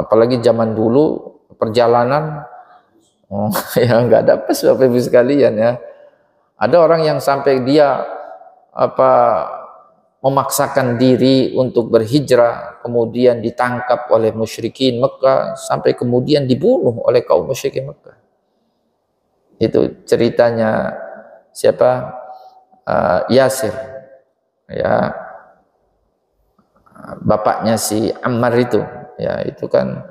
apalagi zaman dulu perjalanan ya nggak ada pas, Bapak Ibu sekalian ya. Ada orang yang sampai dia memaksakan diri untuk berhijrah, kemudian ditangkap oleh musyrikin Mekah, sampai kemudian dibunuh oleh kaum musyrikin Mekah. Itu ceritanya siapa? Yasir, ya, bapaknya si Ammar itu, ya itu kan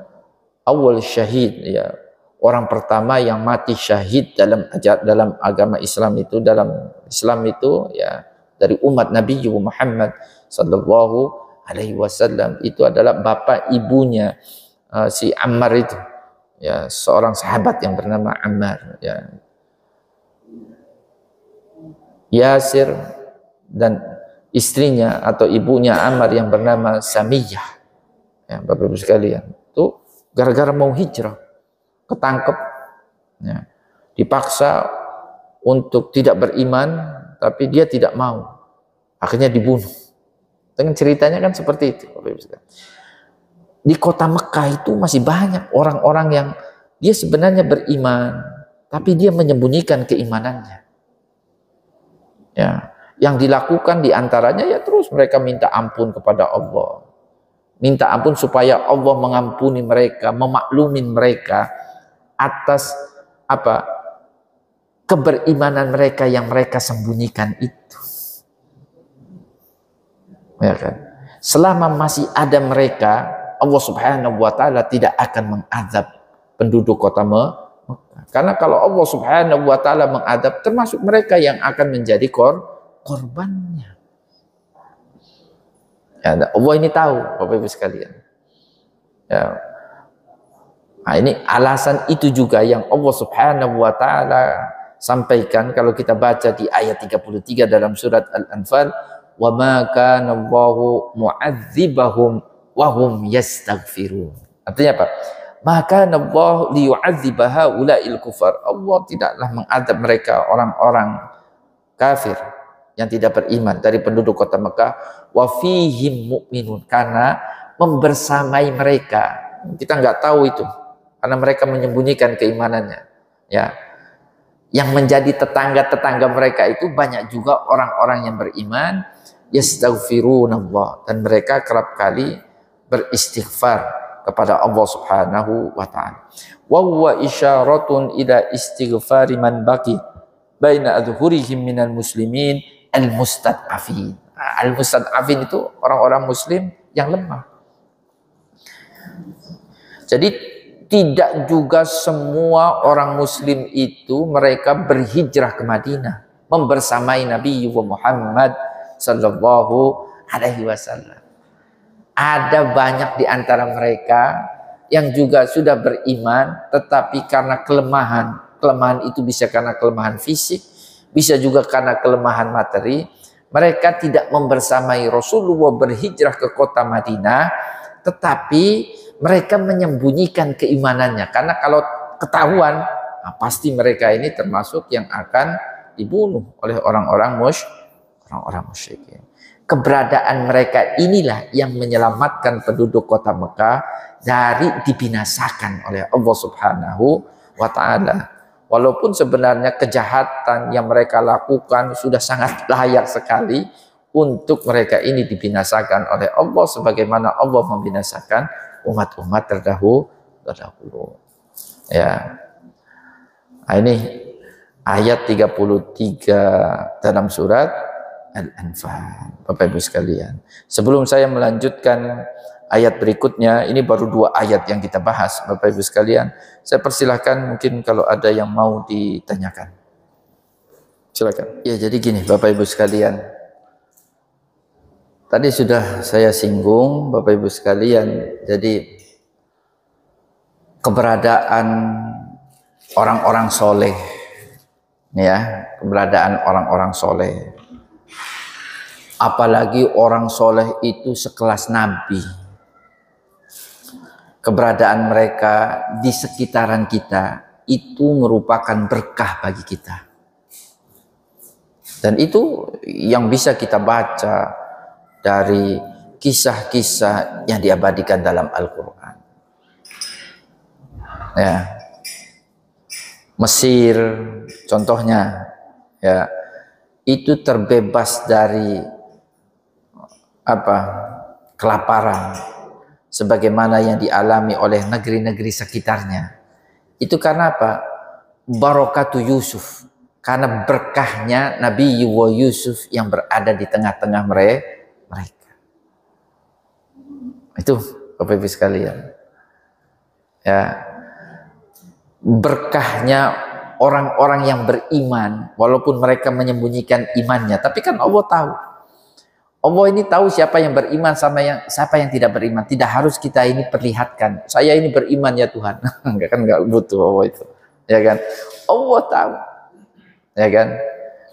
awal syahid, ya orang pertama yang mati syahid dalam agama Islam itu, ya dari umat Nabi Muhammad sallallahu alaihi wasallam itu adalah bapak ibunya si Ammar itu, ya seorang sahabat yang bernama Ammar, ya. Yasir dan istrinya atau ibunya Ammar yang bernama Samiyah, ya Bapak Ibu sekalian, itu gara-gara mau hijrah ketangkep, ya, dipaksa untuk tidak beriman, tapi dia tidak mau, akhirnya dibunuh. Dengan ceritanya kan seperti itu, Bapak Ibu sekalian. Di kota Mekah itu masih banyak orang-orang yang dia sebenarnya beriman, tapi dia menyembunyikan keimanannya. Ya, yang dilakukan diantaranya ya terus mereka minta ampun kepada Allah, minta ampun supaya Allah mengampuni mereka, memaklumin mereka atas keberimanan mereka yang mereka sembunyikan itu, ya kan? Selama masih ada mereka, Allah Subhanahu wa Ta'ala tidak akan mengazab penduduk kota Mekah. Karena kalau Allah Subhanahu wa Ta'ala mengadab, termasuk mereka yang akan menjadi korbannya. Ya, Allah ini tahu, Bapak Ibu sekalian. Ya. Nah, ini alasan itu juga yang Allah Subhanahu wa Ta'ala sampaikan kalau kita baca di ayat 33 dalam surat Al-Anfal, wa ma kana Allahu mu'adzibahum wa hum yastaghfirun. Artinya apa? Maka Allah liyu'adzibah haula'il kufar. Allah tidaklah mengadab mereka orang-orang kafir yang tidak beriman dari penduduk kota Mekah, wa fihim mu'minun, karena membersamai mereka. Kita nggak tahu itu karena mereka menyembunyikan keimanannya, ya. Yang menjadi tetangga-tetangga mereka itu banyak juga orang-orang yang beriman, yastaghfirunallah, dan mereka kerap kali beristighfar kepada Allah Subhanahu wa Ta'ala. Wa huwa isyaratun ila istighfari man baqi baina adhurihim minal muslimin al-mustad'afin. Al-mustad'afin itu orang-orang muslim yang lemah. Jadi tidak juga semua orang muslim itu mereka berhijrah ke Madinah membersamai Nabi Muhammad sallallahu alaihi wasallam. Ada banyak di antara mereka yang juga sudah beriman, tetapi karena kelemahan itu bisa karena kelemahan fisik, bisa juga karena kelemahan materi, mereka tidak membersamai Rasulullah berhijrah ke kota Madinah, tetapi mereka menyembunyikan keimanannya, karena kalau ketahuan, nah pasti mereka ini termasuk yang akan dibunuh oleh orang-orang musyrikin. Keberadaan mereka inilah yang menyelamatkan penduduk kota Mekah dari dibinasakan oleh Allah Subhanahu wa Ta'ala. Walaupun sebenarnya kejahatan yang mereka lakukan sudah sangat layak sekali untuk mereka ini dibinasakan oleh Allah sebagaimana Allah membinasakan umat-umat terdahulu. Ya. Nah, ini ayat 33 dalam surat Al-Anfal, Bapak Ibu sekalian. Sebelum saya melanjutkan ayat berikutnya, ini baru 2 ayat yang kita bahas, Bapak Ibu sekalian. Saya persilahkan mungkin kalau ada yang mau ditanyakan. Silakan. Ya, jadi gini Bapak Ibu sekalian. Tadi sudah saya singgung Bapak Ibu sekalian. Jadi keberadaan orang-orang soleh, ya, keberadaan orang-orang soleh. Apalagi orang soleh itu sekelas Nabi. Keberadaan mereka di sekitaran kita itu merupakan berkah bagi kita. Dan itu yang bisa kita baca dari kisah-kisah yang diabadikan dalam Al-Quran. Ya, Mesir contohnya, ya, itu terbebas dari kelaparan sebagaimana yang dialami oleh negeri-negeri sekitarnya. Itu karena apa? Barakatu Yusuf, karena berkahnya Nabi Yusuf yang berada di tengah-tengah mereka. Itu Bapak Ibu sekalian, ya, berkahnya orang-orang yang beriman walaupun mereka menyembunyikan imannya, tapi kan Allah tahu. Allah ini tahu siapa yang beriman sama siapa yang tidak beriman. Tidak harus kita ini perlihatkan, saya ini beriman ya Tuhan. Enggak butuh Allah itu. Ya kan? Allah tahu. Ya kan?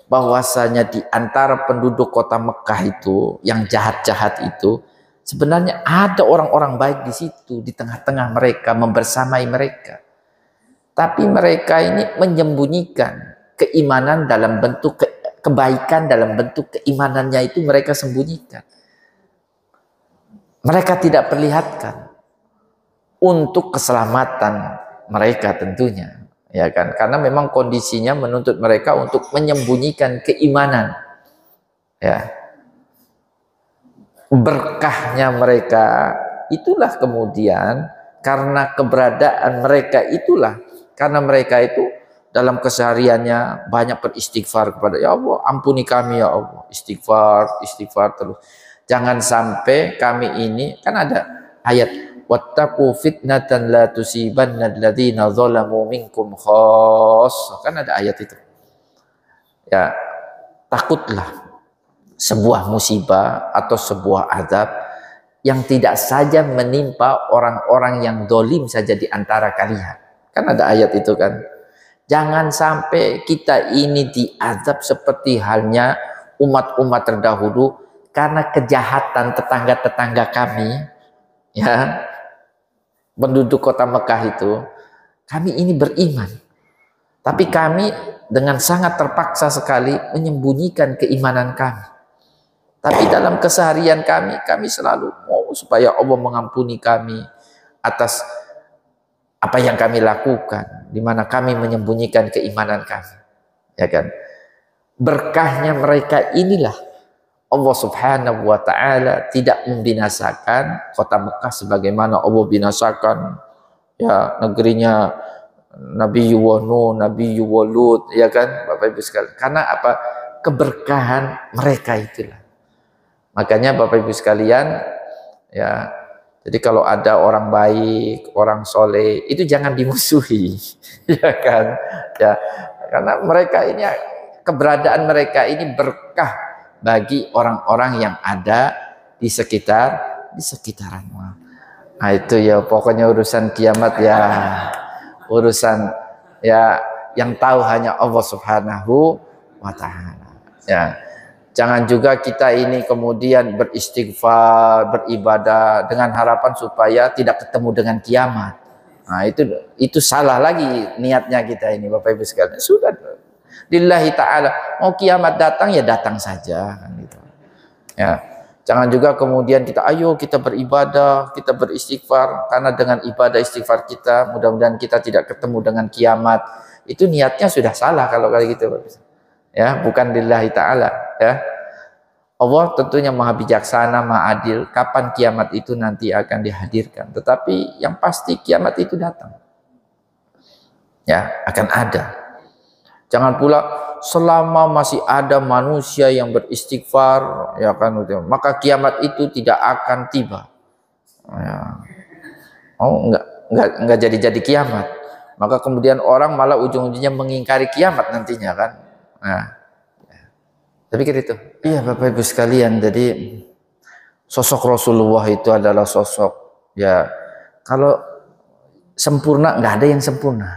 Bahwasanya di antara penduduk kota Mekah itu yang jahat-jahat itu sebenarnya ada orang-orang baik di situ, di tengah-tengah mereka, membersamai mereka. Tapi mereka ini menyembunyikan keimanan dalam bentuk kebaikan, dalam bentuk keimanannya itu mereka sembunyikan. Mereka tidak perlihatkan untuk keselamatan mereka tentunya, ya kan? Karena memang kondisinya menuntut mereka untuk menyembunyikan keimanan. Ya. Berkahnya mereka itulah kemudian karena keberadaan mereka itulah, karena mereka itu dalam kesehariannya banyak beristighfar kepada ya Allah, ampuni kami ya Allah, istighfar terus. Jangan sampai kami ini, kan ada ayat wattaqu fitnatan la tusibanna alladziina zalamu minkum khassah, kan ada ayat itu. Ya, takutlah sebuah musibah atau sebuah azab yang tidak saja menimpa orang-orang yang dolim saja di antara kalian. Kan ada ayat itu kan. Jangan sampai kita ini diazab seperti halnya umat-umat terdahulu karena kejahatan tetangga-tetangga kami, ya, penduduk kota Mekah itu. Kami ini beriman, tapi kami dengan sangat terpaksa sekali menyembunyikan keimanan kami. Tapi dalam keseharian kami selalu mau supaya Allah mengampuni kami atas apa yang kami lakukan, di mana kami menyembunyikan keimanan kami, ya kan? Berkahnya mereka inilah Allah Subhanahu wa taala tidak membinasakan kota Mekah sebagaimana Allah binasakan ya negerinya Nabi Nuh, Nabi Lut, ya kan Bapak Ibu sekalian. Karena apa? Keberkahan mereka itulah. Makanya Bapak Ibu sekalian, ya, jadi kalau ada orang baik, orang soleh, itu jangan dimusuhi, ya kan? Ya, karena mereka ini, keberadaan mereka ini berkah bagi orang-orang yang ada di sekitaran. Nah itu ya pokoknya urusan kiamat ya, urusan ya yang tahu hanya Allah Subhanahu wa taala. Ya. Jangan juga kita ini kemudian beristighfar, beribadah dengan harapan supaya tidak ketemu dengan kiamat. Nah, itu salah lagi niatnya kita ini Bapak Ibu sekalian. Sudah lillahi ta'ala, mau kiamat datang ya datang saja kan gitu. Ya. Jangan juga kemudian ayo kita beribadah, kita beristighfar karena dengan ibadah istighfar kita mudah-mudahan kita tidak ketemu dengan kiamat. Itu niatnya sudah salah kalau kayak gitu Bapak. Ya, bukan lillahi ta'ala, ya. Allah tentunya maha bijaksana, maha adil, kapan kiamat itu nanti akan dihadirkan. Tetapi yang pasti kiamat itu datang. Ya, akan ada. Jangan pula selama masih ada manusia yang beristighfar, ya kan, maka kiamat itu tidak akan tiba. Ya. Oh, enggak jadi kiamat. Maka kemudian orang malah ujung-ujungnya mengingkari kiamat nantinya kan. Nah, tapi kira itu. Iya Bapak Ibu sekalian, jadi sosok Rasulullah itu adalah sosok, ya, kalau sempurna nggak ada yang sempurna.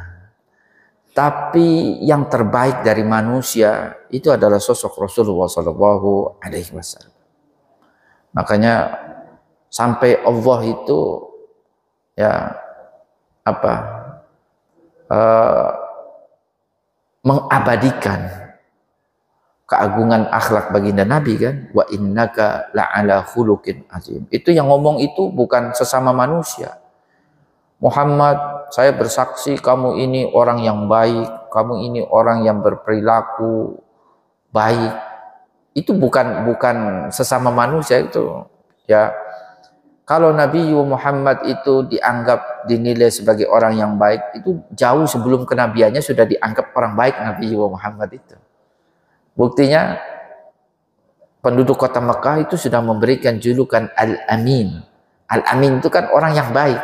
Tapi yang terbaik dari manusia itu adalah sosok Rasulullah Shallallahu Alaihi Wasallam. Makanya sampai Allah itu ya uh, mengabadikan keagungan akhlak baginda Nabi kan, wa innaka la'ala khuluqin azim. Itu yang ngomong itu bukan sesama manusia. Muhammad, saya bersaksi kamu ini orang yang baik, kamu ini orang yang berperilaku baik. Itu bukan sesama manusia itu. Ya, kalau Nabi Muhammad itu dinilai sebagai orang yang baik, itu jauh sebelum kenabiannya sudah dianggap orang baik Nabi Muhammad itu. Buktinya penduduk kota Mekah itu sudah memberikan julukan Al-Amin. Al-Amin itu kan orang yang baik,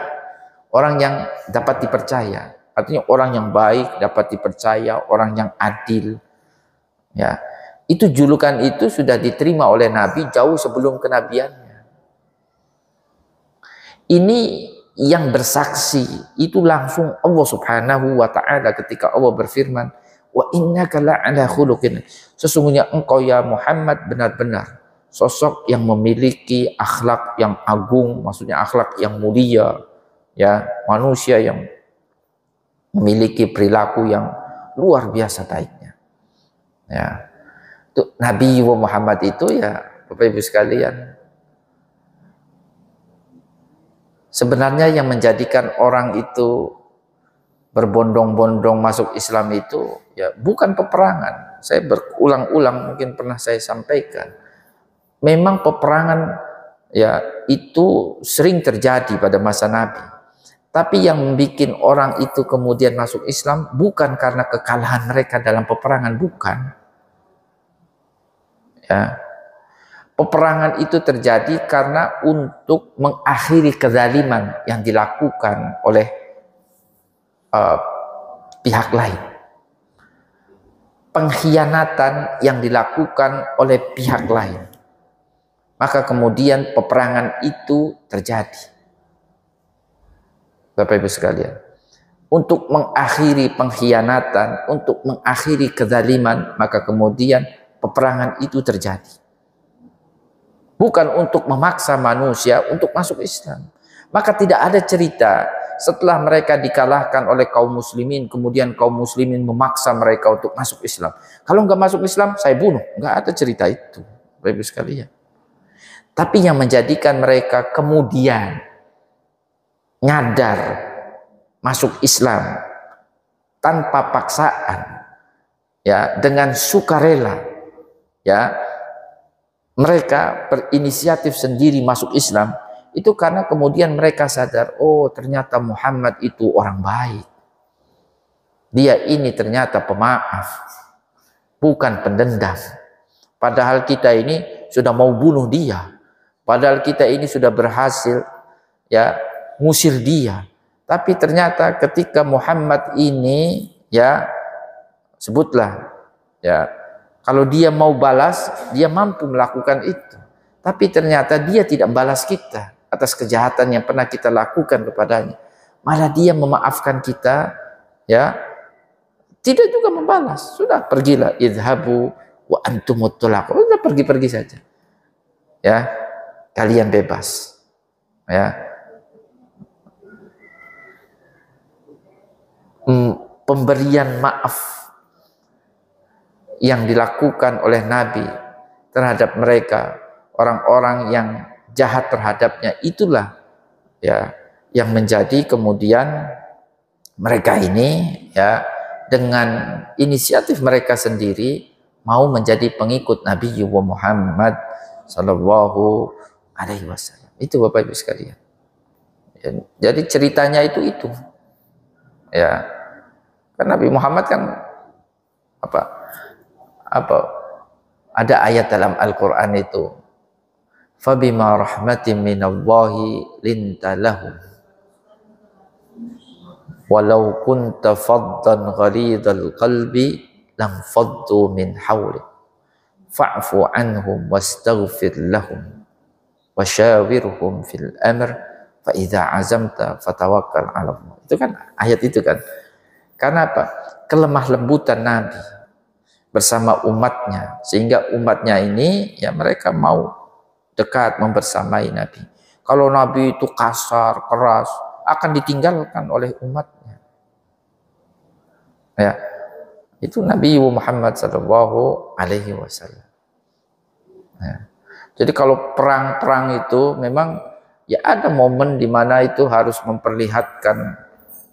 orang yang dapat dipercaya. Artinya orang yang baik, dapat dipercaya, orang yang adil. Ya, itu julukan itu sudah diterima oleh Nabi jauh sebelum kenabiannya. Ini yang bersaksi itu langsung Allah Subhanahu wa Ta'ala ketika Allah berfirman, wa innaka la'ala khuluqin. Sesungguhnya engkau ya Muhammad benar-benar sosok yang memiliki akhlak yang agung, maksudnya akhlak yang mulia, ya, manusia yang memiliki perilaku yang luar biasa baiknya. Ya. Itu Nabi Muhammad itu ya, Bapak Ibu sekalian, sebenarnya yang menjadikan orang itu berbondong-bondong masuk Islam itu ya bukan peperangan. Saya berulang-ulang mungkin pernah saya sampaikan. Memang peperangan ya itu sering terjadi pada masa Nabi. Tapi yang membuat orang itu kemudian masuk Islam bukan karena kekalahan mereka dalam peperangan, bukan. Ya. Peperangan itu terjadi karena untuk mengakhiri kezaliman yang dilakukan oleh pihak lain, pengkhianatan yang dilakukan oleh pihak lain, maka kemudian peperangan itu terjadi. Bapak Ibu sekalian, untuk mengakhiri pengkhianatan, untuk mengakhiri kezaliman, maka kemudian peperangan itu terjadi. Bukan untuk memaksa manusia untuk masuk Islam. Maka tidak ada cerita setelah mereka dikalahkan oleh kaum muslimin, kemudian kaum muslimin memaksa mereka untuk masuk Islam. Kalau nggak masuk Islam, saya bunuh. Nggak ada cerita itu, Bapak Ibu sekalian. Tapi yang menjadikan mereka kemudian nyadar masuk Islam tanpa paksaan, ya, dengan sukarela, ya, mereka berinisiatif sendiri masuk Islam. Itu karena kemudian mereka sadar, oh ternyata Muhammad itu orang baik. Dia ini ternyata pemaaf, bukan pendendam. Padahal kita ini sudah mau bunuh dia. Padahal kita ini sudah berhasil ya ngusir dia. Tapi ternyata ketika Muhammad ini ya sebutlah ya kalau dia mau balas, dia mampu melakukan itu. Tapi ternyata dia tidak balas kita atas kejahatan yang pernah kita lakukan kepadanya. Malah dia memaafkan kita, ya. Tidak juga membalas. Sudah pergilah, idhabu wa antumut tulaq. Sudah pergi-pergi saja. Ya. Kalian bebas. Ya. Pemberian maaf yang dilakukan oleh Nabi terhadap mereka, orang-orang yang jahat terhadapnya, itulah ya yang menjadi kemudian mereka ini ya dengan inisiatif mereka sendiri mau menjadi pengikut Nabi Muhammad sallallahu alaihi wasallam. Itu Bapak Ibu sekalian. Ya, jadi ceritanya itu ya kan Nabi Muhammad kan apa ada ayat dalam Al-Quran itu, fabima rahmatin minallahi linta lahum walau kunta faddan ghalidhal qalbi lam faddu min hawlik fa'fu anhum wastaghfir lahum wasyawirhum fil amr fa idza azamta fatawakkal 'ala Allah. Itu kan ayat itu kan. Karena apa? Kelemah lembutan Nabi bersama umatnya, sehingga umatnya ini ya mereka mau dekat membersamai Nabi. Kalau Nabi itu kasar, keras, akan ditinggalkan oleh umatnya. Ya, itu Nabi Muhammad Sallallahu Alaihi Wasallam. Ya. Jadi kalau perang-perang itu memang ya ada momen di mana itu harus memperlihatkan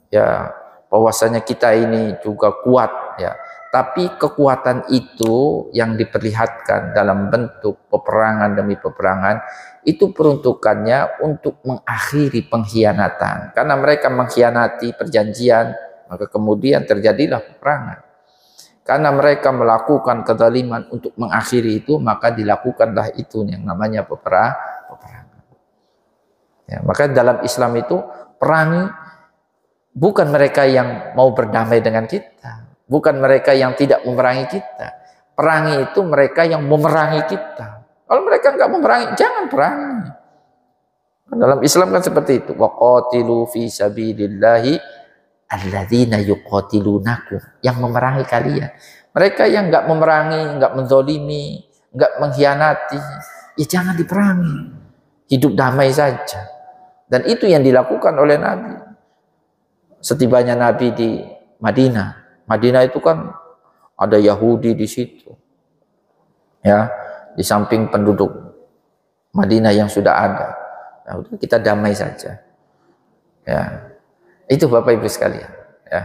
ya bahwasanya kita ini juga kuat ya. Tapi kekuatan itu yang diperlihatkan dalam bentuk peperangan demi peperangan itu peruntukannya untuk mengakhiri pengkhianatan. Karena mereka mengkhianati perjanjian, maka kemudian terjadilah peperangan. Karena mereka melakukan kezaliman untuk mengakhiri itu, maka dilakukanlah itu yang namanya peperangan. Ya, maka dalam Islam itu perangi bukan mereka yang mau berdamai dengan kita, bukan mereka yang tidak memerangi kita. Perangi itu mereka yang memerangi kita. Kalau mereka enggak memerangi, jangan perangi. Dalam Islam kan seperti itu. Waqatilu fi sabilillahi alladzina yuqatilunakum, yang memerangi kalian. Mereka yang enggak memerangi, enggak menzolimi, enggak mengkhianati, ya jangan diperangi. Hidup damai saja. Dan itu yang dilakukan oleh Nabi. Setibanya Nabi di Madinah. Madinah itu kan ada Yahudi di situ. Ya, di samping penduduk Madinah yang sudah ada. Nah, kita damai saja. Ya. Itu Bapak Ibu sekalian, ya.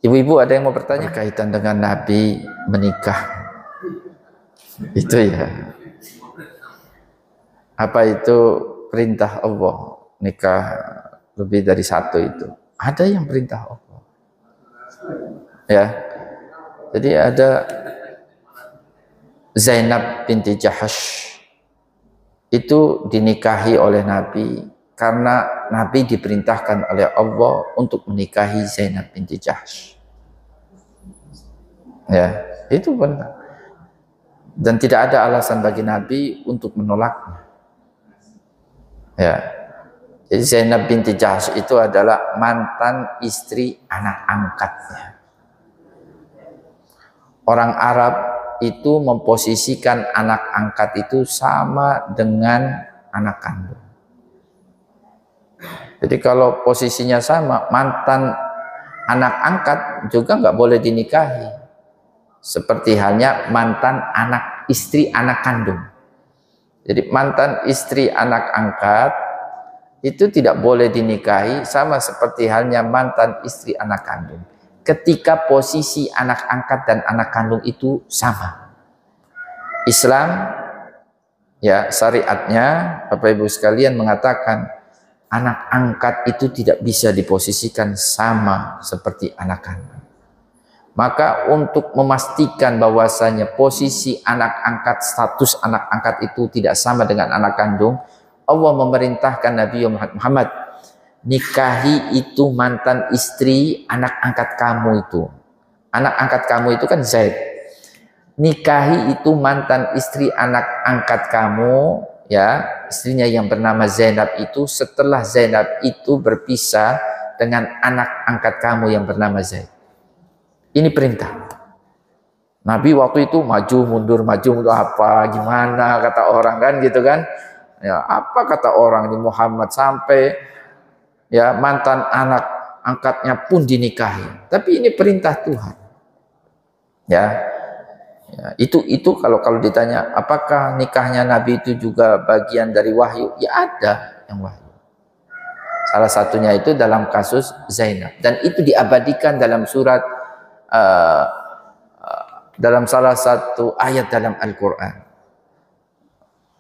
Ibu-ibu ada yang mau bertanya kaitan dengan Nabi menikah? Itu ya. Apa itu perintah Allah nikah lebih dari satu itu? Ada yang perintah Allah. Ya. Jadi ada Zainab binti Jahash itu dinikahi oleh Nabi karena Nabi diperintahkan oleh Allah untuk menikahi Zainab binti Jahash. Ya, itu benar. Dan tidak ada alasan bagi Nabi untuk menolaknya. Ya. Jadi Zainab binti Jahash itu adalah mantan istri anak angkatnya. Orang Arab itu memposisikan anak angkat itu sama dengan anak kandung. Jadi kalau posisinya sama, mantan anak angkat juga nggak boleh dinikahi. Seperti halnya mantan anak istri anak kandung. Jadi mantan istri anak angkat itu tidak boleh dinikahi, sama seperti halnya mantan istri anak kandung. Ketika posisi anak angkat dan anak kandung itu sama. Islam ya syariatnya Bapak Ibu sekalian mengatakan anak angkat itu tidak bisa diposisikan sama seperti anak kandung. Maka untuk memastikan bahwasanya posisi anak angkat, status anak angkat itu tidak sama dengan anak kandung, Allah memerintahkan Nabi Muhammad, nikahi itu mantan istri anak angkat kamu itu. Anak angkat kamu itu kan Zaid. Nikahi itu mantan istri anak angkat kamu, ya, istrinya yang bernama Zainab itu setelah Zainab itu berpisah dengan anak angkat kamu yang bernama Zaid. Ini perintah. Nabi waktu itu maju mundur apa gimana kata orang kan gitu kan. Ya, apa kata orang ini Muhammad sampai ya mantan anak angkatnya pun dinikahi. Tapi ini perintah Tuhan. Ya. Ya, itu kalau ditanya apakah nikahnya Nabi itu juga bagian dari wahyu? Ya ada yang wahyu. Salah satunya itu dalam kasus Zainab dan itu diabadikan dalam surat dalam salah satu ayat dalam Al-Qur'an.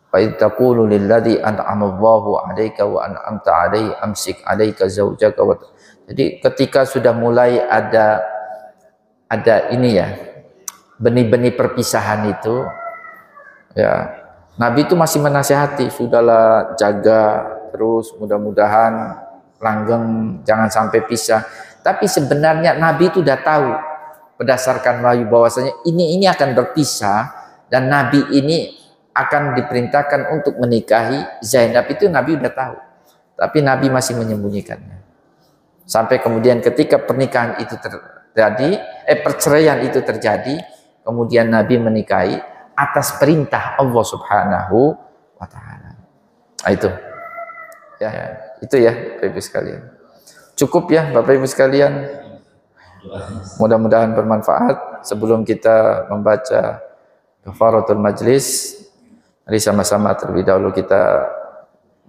Fa taqulu lilladzi an'ama Allahu 'alaika wa an'amta 'alaihi amsik 'alaika zaujaka wa. Jadi ketika sudah mulai ada ini ya, benih-benih perpisahan itu ya, Nabi itu masih menasihati, sudahlah jaga terus, mudah-mudahan langgeng, jangan sampai pisah. Tapi sebenarnya Nabi itu udah tahu berdasarkan wahyu bahwasanya ini akan berpisah dan Nabi ini akan diperintahkan untuk menikahi Zainab, itu Nabi udah tahu. Tapi Nabi masih menyembunyikannya. Sampai kemudian ketika pernikahan itu terjadi, perceraian itu terjadi, kemudian Nabi menikahi atas perintah Allah Subhanahu wa taala. Nah, itu. Ya, itu ya Bapak Ibu sekalian. Cukup ya Bapak Ibu sekalian. Mudah-mudahan bermanfaat. Sebelum kita membaca kafaratul majlis, mari sama-sama terlebih dahulu kita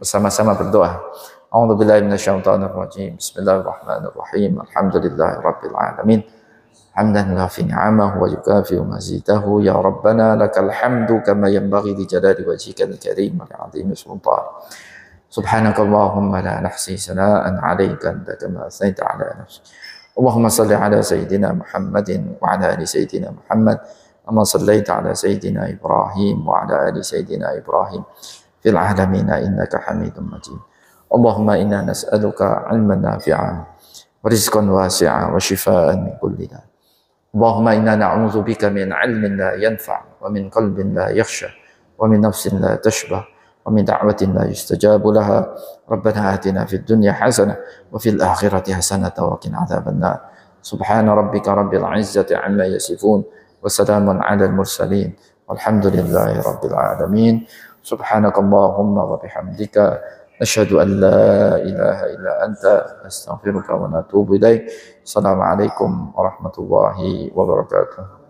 bersama-sama berdoa. A'udzubillahi minasyaitonir rajim. Bismillahirrahmanirrahim. Alhamdulillahirabbil alamin. Hamdan yuafi ni'amahu wa yukafi mazidahu. Ya Rabbana lakal hamdu kama yanbaghi li jalali wajhikal karim wa li'azimi sultan. Subhanakallahumma la nahsi sana'an 'alaika anta kama asnaita 'ala nafsik. Allahumma salli ala sayyidina Muhammadin wa ala ali sayyidina Muhammad. Kama sallaita ala sayyidina Ibrahim wa ala ali sayyidina Ibrahim fil alamin innaka Hamidum Majid. Allahumma inna nas'aluka 'ilman nafi'an wa rizqan wasi'an wa shifaa'an min kulli da'. Allahumma inna na'udzu bika min 'ilmin la yanfa' wa min qalbin la yakhsha wa min nafsin la tashbah wa min da'watin la yustajabu laha. Rabbana atina fid dunya hasanah wa fil akhirati hasanah wa qina adzaban nar. Subhana rabbika rabbil 'izzati 'amma yasifun wa salamun 'alal mursalin walhamdulillahi rabbil alamin. Subhanakallahumma wa bihamdika nashhadu an la ilaha illa anta astaghfiruka wa natubu ilaik. Assalamualaikum warahmatullahi wabarakatuh.